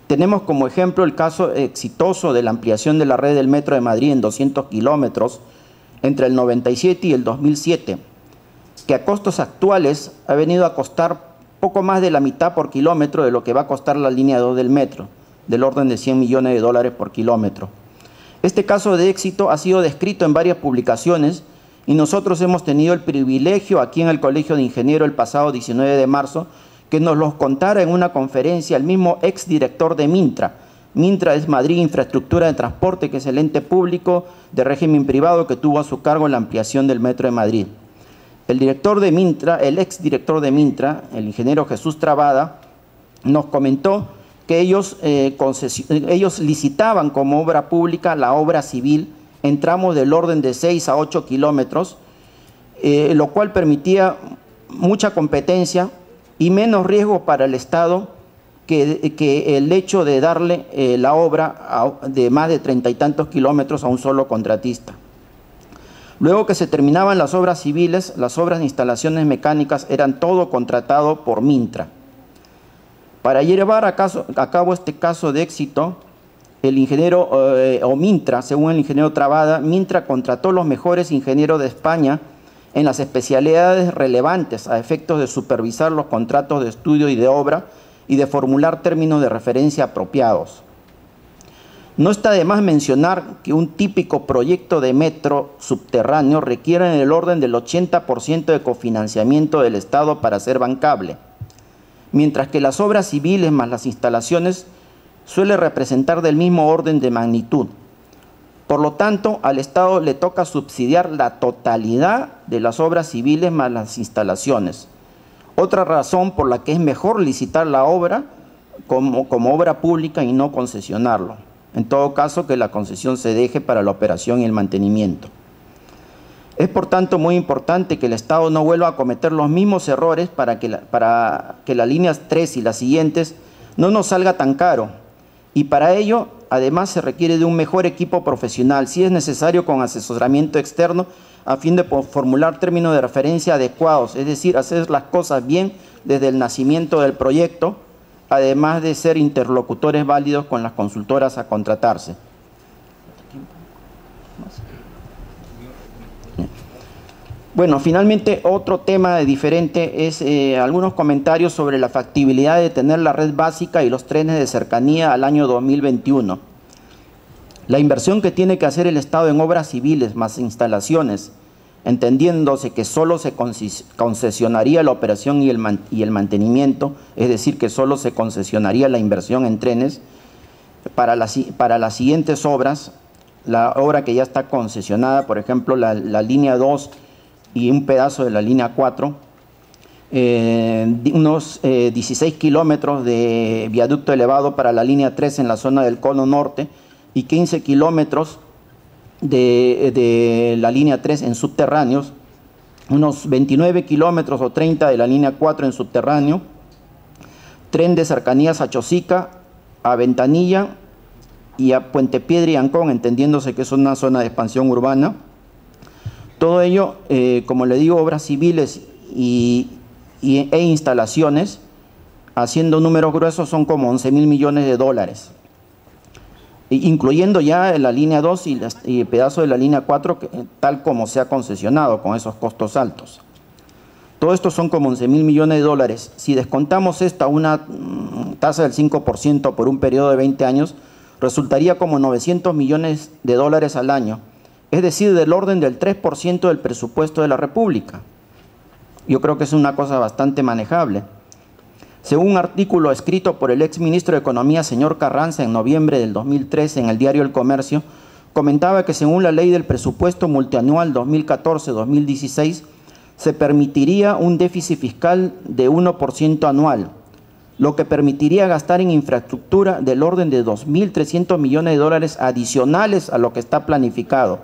Tenemos como ejemplo el caso exitoso de la ampliación de la red del Metro de Madrid en 200 kilómetros entre el 97 y el 2007, que a costos actuales ha venido a costar poco más de la mitad por kilómetro de lo que va a costar la línea 2 del metro, del orden de $100 millones por kilómetro. Este caso de éxito ha sido descrito en varias publicaciones y nosotros hemos tenido el privilegio aquí en el Colegio de Ingenieros el pasado 19 de marzo que nos los contara en una conferencia el mismo exdirector de Mintra. Mintra es Madrid Infraestructura de Transporte, que es el ente público de régimen privado que tuvo a su cargo la ampliación del Metro de Madrid. El exdirector de Mintra, el ingeniero Jesús Trabada, nos comentó que ellos licitaban como obra pública la obra civil en tramos del orden de 6 a 8 kilómetros, lo cual permitía mucha competencia y menos riesgo para el Estado que el hecho de darle la obra de más de 30 y tantos kilómetros a un solo contratista. Luego que se terminaban las obras civiles, las obras de instalaciones mecánicas eran todo contratado por Mintra. Para llevar a cabo este caso de éxito, el ingeniero, o Mintra, según el ingeniero Trabada, Mintra contrató los mejores ingenieros de España en las especialidades relevantes a efectos de supervisar los contratos de estudio y de obra y de formular términos de referencia apropiados. No está de más mencionar que un típico proyecto de metro subterráneo requiere en el orden del 80% de cofinanciamiento del Estado para ser bancable, mientras que las obras civiles más las instalaciones suele representar del mismo orden de magnitud. Por lo tanto, al Estado le toca subsidiar la totalidad de las obras civiles más las instalaciones. Otra razón por la que es mejor licitar la obra como obra pública y no concesionarlo. En todo caso, que la concesión se deje para la operación y el mantenimiento. Es por tanto muy importante que el Estado no vuelva a cometer los mismos errores para que las líneas 3 y las siguientes no nos salga tan caro. Y para ello, además, se requiere de un mejor equipo profesional, si es necesario con asesoramiento externo, a fin de formular términos de referencia adecuados, es decir, hacer las cosas bien desde el nacimiento del proyecto, además de ser interlocutores válidos con las consultoras a contratarse. Bueno, finalmente otro tema diferente es algunos comentarios sobre la factibilidad de tener la red básica y los trenes de cercanía al año 2021. La inversión que tiene que hacer el Estado en obras civiles más instalaciones, entendiéndose que solo se concesionaría la operación y el mantenimiento, es decir, que solo se concesionaría la inversión en trenes, para las siguientes obras, la obra que ya está concesionada, por ejemplo, la línea 2 y un pedazo de la línea 4, unos 16 kilómetros de viaducto elevado para la línea 3 en la zona del cono norte y 15 kilómetros de la línea 3 en subterráneos, unos 29 kilómetros o 30 de la línea 4 en subterráneo, tren de cercanías a Chosica, a Ventanilla y a Puente Piedra y Ancón, entendiéndose que es una zona de expansión urbana. Todo ello, como le digo, obras civiles e instalaciones, haciendo números gruesos, son como 11.000 millones de dólares. Incluyendo ya la línea 2 y el pedazo de la línea 4, tal como se ha concesionado, con esos costos altos. Todo esto son como 11.000 millones de dólares. Si descontamos esta una tasa del 5% por un periodo de 20 años, resultaría como 900 millones de dólares al año, es decir, del orden del 3% del presupuesto de la República. Yo creo que es una cosa bastante manejable. Según un artículo escrito por el exministro de Economía, señor Carranza, en noviembre del 2013 en el diario El Comercio, comentaba que según la ley del presupuesto multianual 2014-2016, se permitiría un déficit fiscal de 1% anual, lo que permitiría gastar en infraestructura del orden de 2.300 millones de dólares adicionales a lo que está planificado.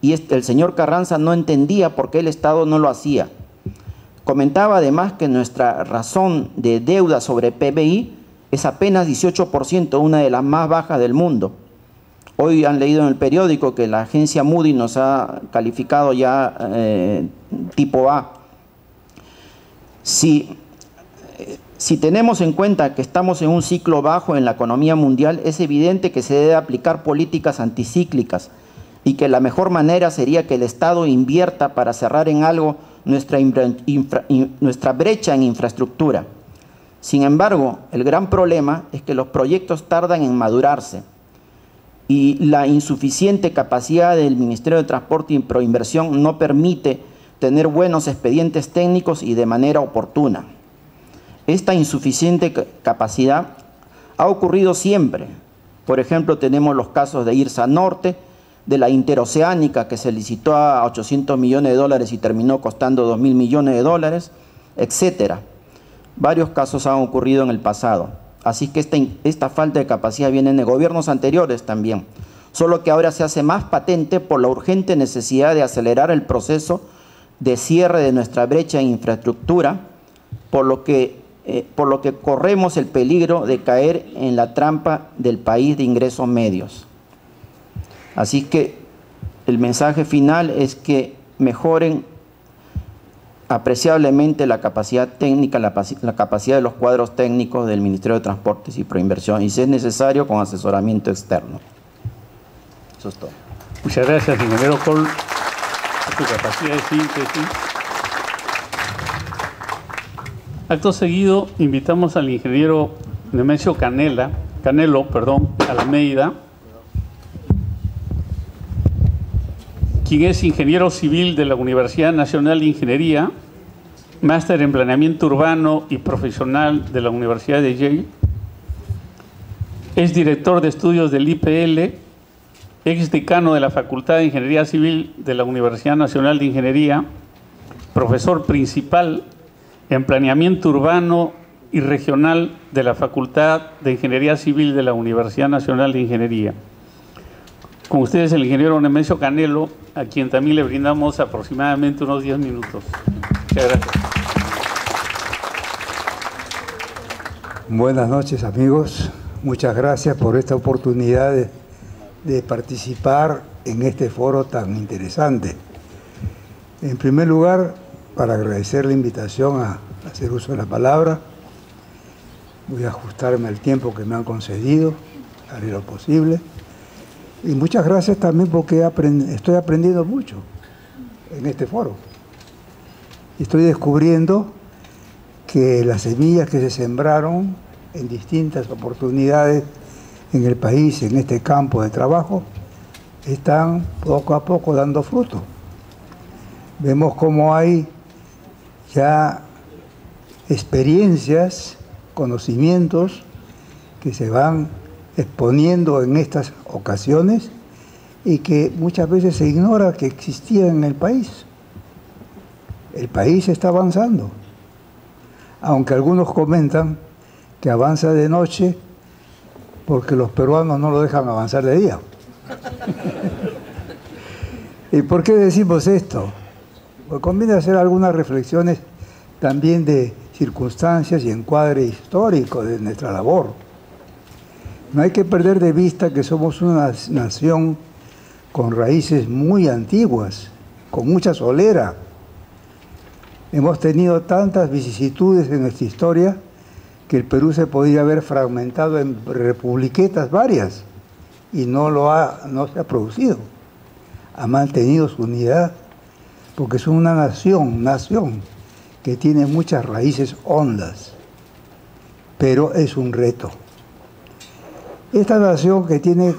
Y el señor Carranza no entendía por qué el Estado no lo hacía. Comentaba además que nuestra razón de deuda sobre PBI es apenas 18%, una de las más bajas del mundo. Hoy han leído en el periódico que la agencia Moody nos ha calificado ya tipo A. Si tenemos en cuenta que estamos en un ciclo bajo en la economía mundial, es evidente que se debe aplicar políticas anticíclicas y que la mejor manera sería que el Estado invierta para cerrar en algo nuestra brecha en infraestructura. Sin embargo, el gran problema es que los proyectos tardan en madurarse y la insuficiente capacidad del Ministerio de Transporte y Proinversión no permite tener buenos expedientes técnicos y de manera oportuna. Esta insuficiente capacidad ha ocurrido siempre. Por ejemplo, tenemos los casos de IRSA Norte, de la Interoceánica, que se licitó a 800 millones de dólares y terminó costando 2.000 millones de dólares, etcétera. Varios casos han ocurrido en el pasado. Así que esta falta de capacidad viene de gobiernos anteriores también, solo que ahora se hace más patente por la urgente necesidad de acelerar el proceso de cierre de nuestra brecha en infraestructura, por lo que corremos el peligro de caer en la trampa del país de ingresos medios. Así que el mensaje final es que mejoren apreciablemente la capacidad técnica, la capacidad de los cuadros técnicos del Ministerio de Transportes y Proinversión, y si es necesario, con asesoramiento externo. Eso es todo. Muchas gracias, ingeniero Col, por su capacidad de síntesis. Acto seguido, invitamos al ingeniero Nemesio Canelo, Almeida, quien es ingeniero civil de la Universidad Nacional de Ingeniería, máster en planeamiento urbano y profesional de la Universidad de Yale, es director de estudios del IPL, ex decano de la Facultad de Ingeniería Civil de la Universidad Nacional de Ingeniería, profesor principal en planeamiento urbano y regional de la Facultad de Ingeniería Civil de la Universidad Nacional de Ingeniería. Con ustedes el ingeniero Nemesio Canelo, a quien también le brindamos aproximadamente unos 10 minutos. Muchas gracias. Buenas noches, amigos. Muchas gracias por esta oportunidad de participar en este foro tan interesante. En primer lugar, para agradecer la invitación a hacer uso de la palabra, voy a ajustarme al tiempo que me han concedido, haré lo posible. Y muchas gracias también porque estoy aprendiendo mucho en este foro. Estoy descubriendo que las semillas que se sembraron en distintas oportunidades en el país, en este campo de trabajo, están poco a poco dando fruto. Vemos cómo hay ya experiencias, conocimientos que se van exponiendo en estas ocasiones y que muchas veces se ignora que existían en el país. El país está avanzando, aunque algunos comentan que avanza de noche porque los peruanos no lo dejan avanzar de día. ¿Y por qué decimos esto? Pues conviene hacer algunas reflexiones también de circunstancias y encuadre histórico de nuestra labor. No hay que perder de vista que somos una nación con raíces muy antiguas, con mucha solera. Hemos tenido tantas vicisitudes en nuestra historia que el Perú se podría haber fragmentado en republiquetas varias y no se ha producido. Ha mantenido su unidad porque es una nación que tiene muchas raíces hondas, pero es un reto. Esta nación que tiene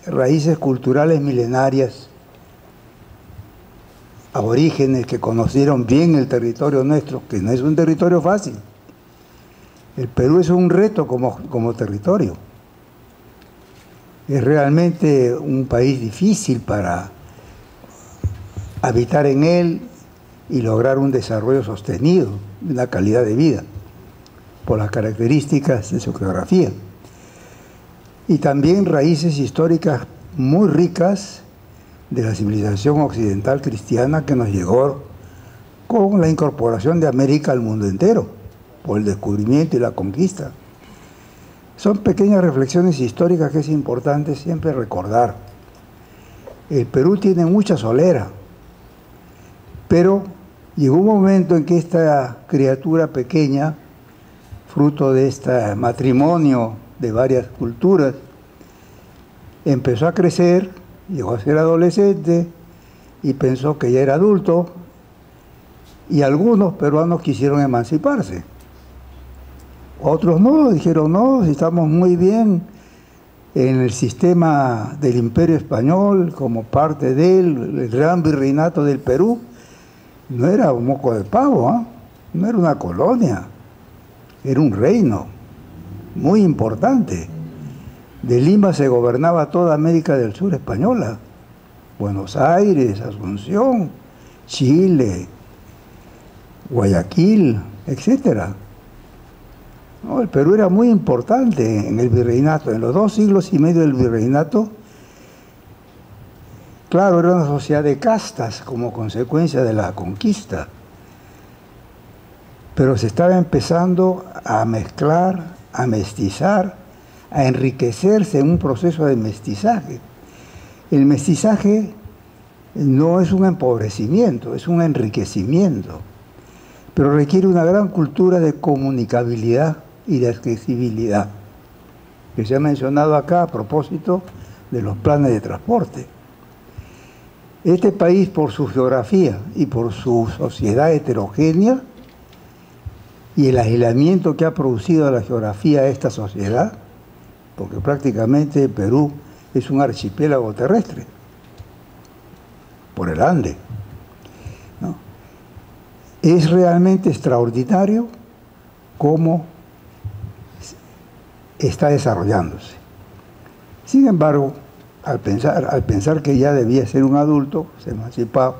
raíces culturales milenarias, aborígenes que conocieron bien el territorio nuestro, que no es un territorio fácil. El Perú es un reto como territorio. Es realmente un país difícil para habitar en él y lograr un desarrollo sostenido, una calidad de vida, por las características de su geografía. Y también raíces históricas muy ricas de la civilización occidental cristiana que nos llegó con la incorporación de América al mundo entero, por el descubrimiento y la conquista. Son pequeñas reflexiones históricas que es importante siempre recordar. El Perú tiene mucha solera, pero llegó un momento en que esta criatura pequeña, fruto de este matrimonio de varias culturas, empezó a crecer, llegó a ser adolescente y pensó que ya era adulto, y algunos peruanos quisieron emanciparse. Otros no, dijeron no, si estamos muy bien en el sistema del Imperio Español, como parte del gran virreinato del Perú. No era un moco de pavo, ¿eh? No era una colonia, era un reino muy importante. De Lima se gobernaba toda América del Sur española, Buenos Aires, Asunción, Chile, Guayaquil, etcétera. No, el Perú era muy importante en el virreinato, en los 2 siglos y medio del virreinato. Claro, era una sociedad de castas como consecuencia de la conquista, pero se estaba empezando a mezclar, a mestizar, a enriquecerse en un proceso de mestizaje. El mestizaje no es un empobrecimiento, es un enriquecimiento. pero requiere una gran cultura de comunicabilidad y de accesibilidad, que se ha mencionado acá a propósito de los planes de transporte. Este país, por su geografía y por su sociedad heterogénea y el aislamiento que ha producido la geografía de esta sociedad, porque prácticamente Perú es un archipiélago terrestre, por el Ande, ¿no? Es realmente extraordinario cómo está desarrollándose. Sin embargo, al pensar que ya debía ser un adulto, se emancipaba,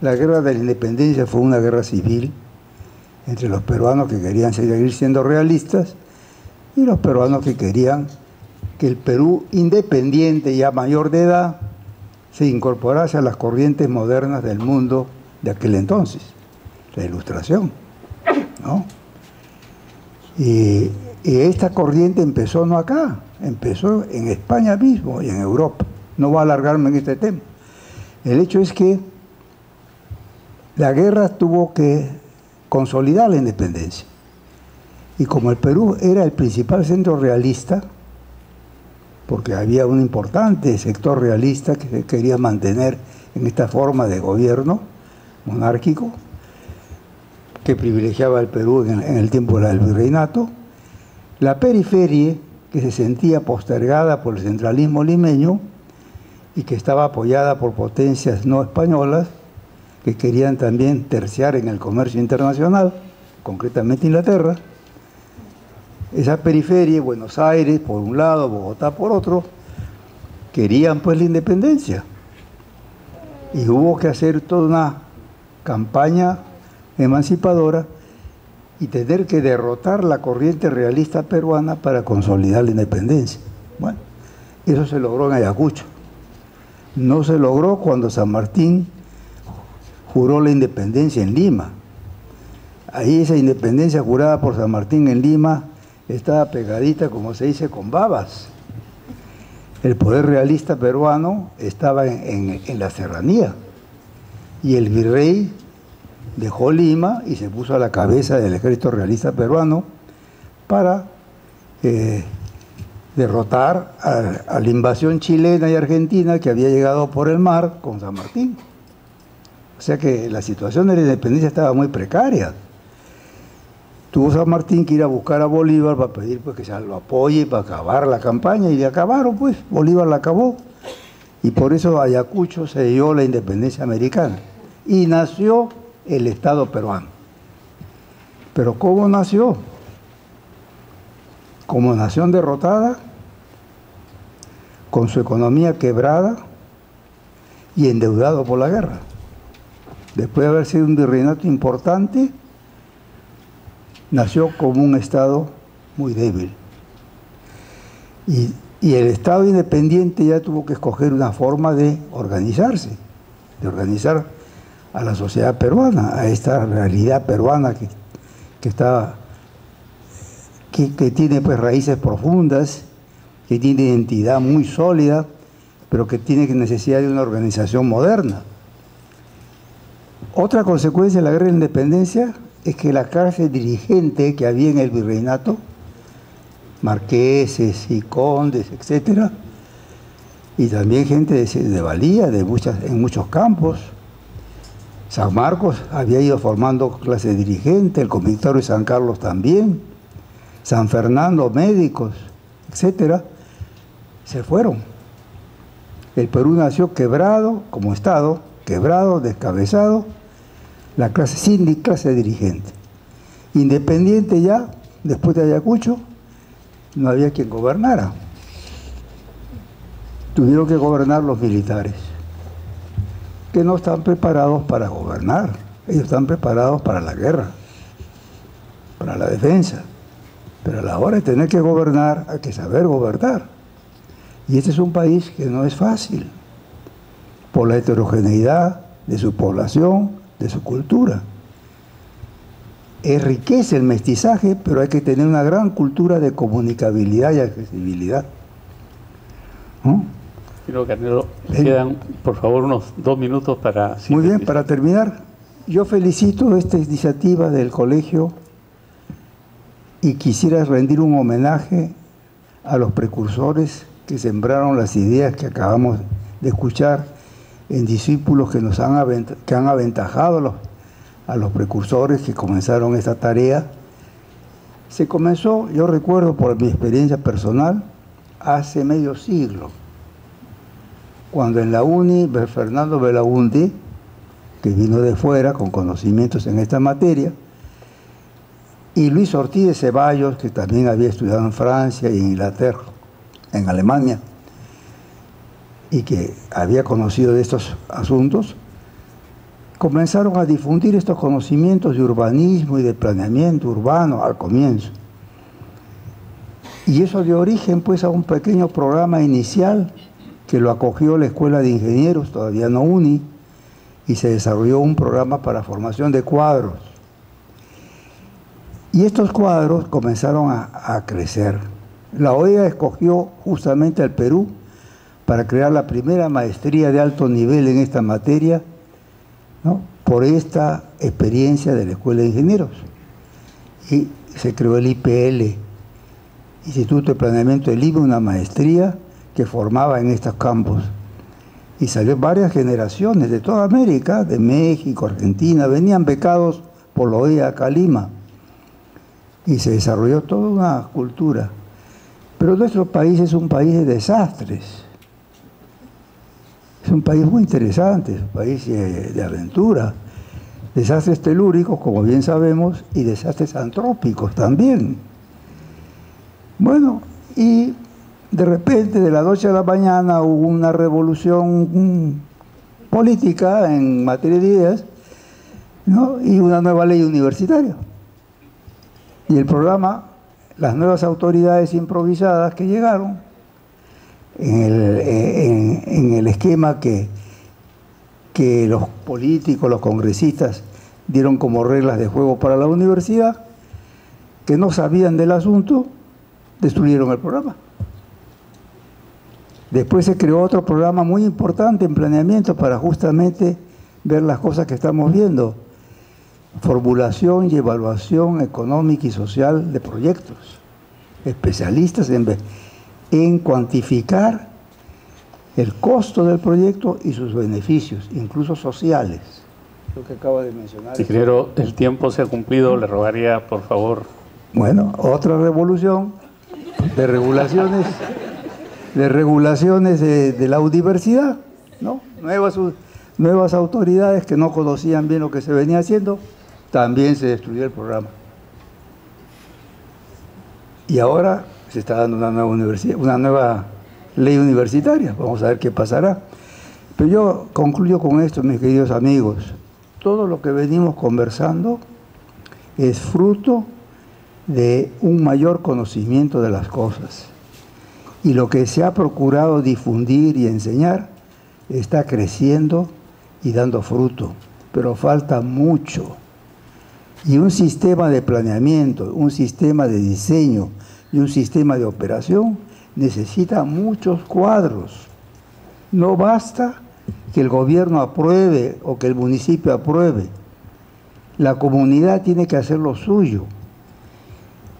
la guerra de la independencia fue una guerra civil entre los peruanos que querían seguir siendo realistas y los peruanos que querían que el Perú independiente, ya mayor de edad, se incorporase a las corrientes modernas del mundo de aquel entonces, la Ilustración, ¿no? Y esta corriente empezó no acá, empezó en España mismo y en Europa. No voy a alargarme en este tema. El hecho es que la guerra tuvo que consolidar la independencia. Y como el Perú era el principal centro realista, porque había un importante sector realista que se quería mantener en esta forma de gobierno monárquico, que privilegiaba al Perú en el tiempo del virreinato, la periferia, que se sentía postergada por el centralismo limeño y que estaba apoyada por potencias no españolas, que querían también terciar en el comercio internacional, concretamente Inglaterra. Esa periferia, Buenos Aires por un lado, Bogotá por otro, querían pues la independencia. Y hubo que hacer toda una campaña emancipadora y tener que derrotar la corriente realista peruana para consolidar la independencia. Bueno, eso se logró en Ayacucho. No se logró cuando San Martín juró la independencia en Lima. Ahí esa independencia jurada por San Martín en Lima estaba pegadita, como se dice, con babas. El poder realista peruano estaba en la serranía y el virrey dejó Lima y se puso a la cabeza del ejército realista peruano para derrotar a la invasión chilena y argentina que había llegado por el mar con San Martín. O sea que la situación de la independencia estaba muy precaria. Tuvo San Martín que ir a buscar a Bolívar para pedir pues, que se lo apoye para acabar la campaña, y le acabaron, pues, Bolívar la acabó. Y por eso Ayacucho se dio la independencia americana. Y nació el Estado peruano. Pero ¿cómo nació? Como nación derrotada, con su economía quebrada y endeudado por la guerra. Después de haber sido un virreinato importante, nació como un Estado muy débil. Y el Estado independiente ya tuvo que escoger una forma de organizarse, de organizar a la sociedad peruana, a esta realidad peruana que tiene pues raíces profundas, que tiene identidad muy sólida, pero que tiene necesidad de una organización moderna. Otra consecuencia de la guerra de la independencia es que la clase dirigente que había en el virreinato, marqueses y condes, etcétera, y también gente de valía en muchos campos. San Marcos había ido formando clase dirigente, el convictorio de San Carlos también, San Fernando, médicos, etcétera, se fueron. El Perú nació quebrado como Estado, quebrado, descabezado, la clase sin clase dirigente. Independiente ya, después de Ayacucho, no había quien gobernara. Tuvieron que gobernar los militares, que no están preparados para gobernar. Ellos están preparados para la guerra, para la defensa. Pero a la hora de tener que gobernar, hay que saber gobernar. Y este es un país que no es fácil, por la heterogeneidad de su población, de su cultura. Enriquece el mestizaje, pero hay que tener una gran cultura de comunicabilidad y accesibilidad. ¿No? Señor Carnero, quedan por favor unos 2 minutos para... Muy bien, para terminar, Yo felicito esta iniciativa del colegio y quisiera rendir un homenaje a los precursores que sembraron las ideas que acabamos de escuchar en discípulos que han aventajado a los precursores que comenzaron esta tarea. Se comenzó, yo recuerdo por mi experiencia personal, hace medio siglo, cuando en la UNI Fernando Belaunde, que vino de fuera con conocimientos en esta materia, y Luis Ortiz de Ceballos, que también había estudiado en Francia y en Inglaterra, en Alemania, y que había conocido de estos asuntos, comenzaron a difundir estos conocimientos de urbanismo y de planeamiento urbano al comienzo. Y eso dio origen pues a un pequeño programa inicial que lo acogió la Escuela de Ingenieros, todavía no UNI, y se desarrolló un programa para formación de cuadros. Y estos cuadros comenzaron a crecer. La OEA escogió justamente al Perú para crear la primera maestría de alto nivel en esta materia, ¿no?, por esta experiencia de la Escuela de Ingenieros. Y se creó el IPL, Instituto de Planeamiento del Lima, una maestría que formaba en estos campos. Y salió varias generaciones de toda América, de México, Argentina, venían becados por la OEA acá a Lima. Y se desarrolló toda una cultura. Pero nuestro país es un país de desastres. Es un país muy interesante, es un país de aventura. Desastres telúricos, como bien sabemos, y desastres antrópicos también. Bueno, y de repente, de la noche a la mañana, hubo una revolución política en materia de ideas, ¿no?, y una nueva ley universitaria. Y el programa, las nuevas autoridades improvisadas que llegaron, en el esquema que los políticos, los congresistas dieron como reglas de juego para la universidad, que no sabían del asunto, destruyeron el programa. Después se creó otro programa muy importante en planeamiento para justamente ver las cosas que estamos viendo: formulación y evaluación económica y social de proyectos, especialistas en cuantificar el costo del proyecto y sus beneficios, incluso sociales. Lo que acaba de mencionar. Ingeniero, el tiempo se ha cumplido, le rogaría, por favor. Bueno, otra revolución de regulaciones, de la universidad, ¿no? Nuevas autoridades que no conocían bien lo que se venía haciendo, también se destruyó el programa. Y ahora se está dando una nueva ley universitaria. Vamos a ver qué pasará. Pero yo concluyo con esto, mis queridos amigos. Todo lo que venimos conversando es fruto de un mayor conocimiento de las cosas. Y lo que se ha procurado difundir y enseñar está creciendo y dando fruto. Pero falta mucho. Y un sistema de planeamiento, un sistema de diseño y un sistema de operación necesita muchos cuadros. No basta que el gobierno apruebe o que el municipio apruebe. La comunidad tiene que hacer lo suyo.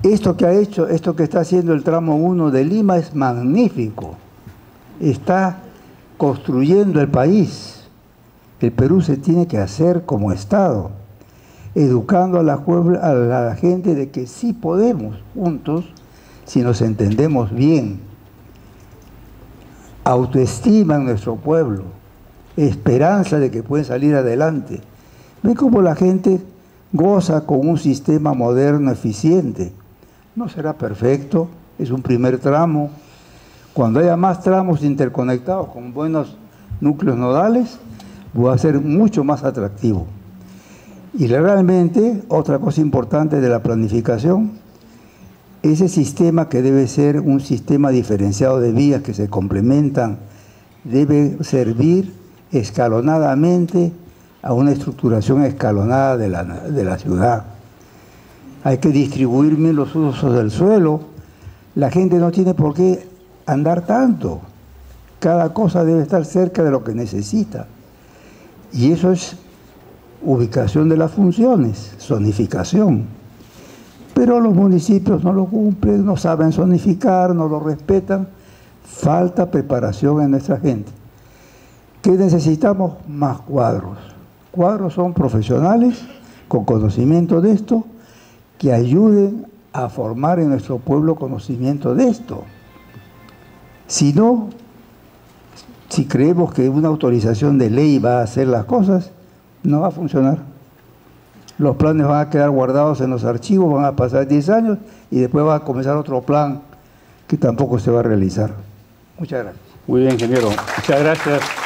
Esto que está haciendo el tramo 1 de Lima es magnífico. Está construyendo el país. El Perú se tiene que hacer como Estado, educando a la gente de que sí podemos juntos, si nos entendemos bien. Autoestima en nuestro pueblo, esperanza de que pueden salir adelante. Ven cómo la gente goza con un sistema moderno, eficiente. No será perfecto, es un primer tramo. Cuando haya más tramos interconectados con buenos núcleos nodales, va a ser mucho más atractivo. Y realmente, otra cosa importante de la planificación, ese sistema que debe ser un sistema diferenciado de vías que se complementan, debe servir escalonadamente a una estructuración escalonada de la ciudad. Hay que distribuir bien los usos del suelo. La gente no tiene por qué andar tanto. Cada cosa debe estar cerca de lo que necesita. Y eso es ubicación de las funciones, zonificación. Pero los municipios no lo cumplen, no saben zonificar, no lo respetan. Falta preparación en nuestra gente. ¿Qué necesitamos? Más cuadros. Cuadros son profesionales con conocimiento de esto, que ayuden a formar en nuestro pueblo conocimiento de esto. Si no, si creemos que una autorización de ley va a hacer las cosas, no va a funcionar. Los planes van a quedar guardados en los archivos, van a pasar 10 años y después va a comenzar otro plan que tampoco se va a realizar. Muchas gracias. Muy bien, ingeniero. Muchas gracias.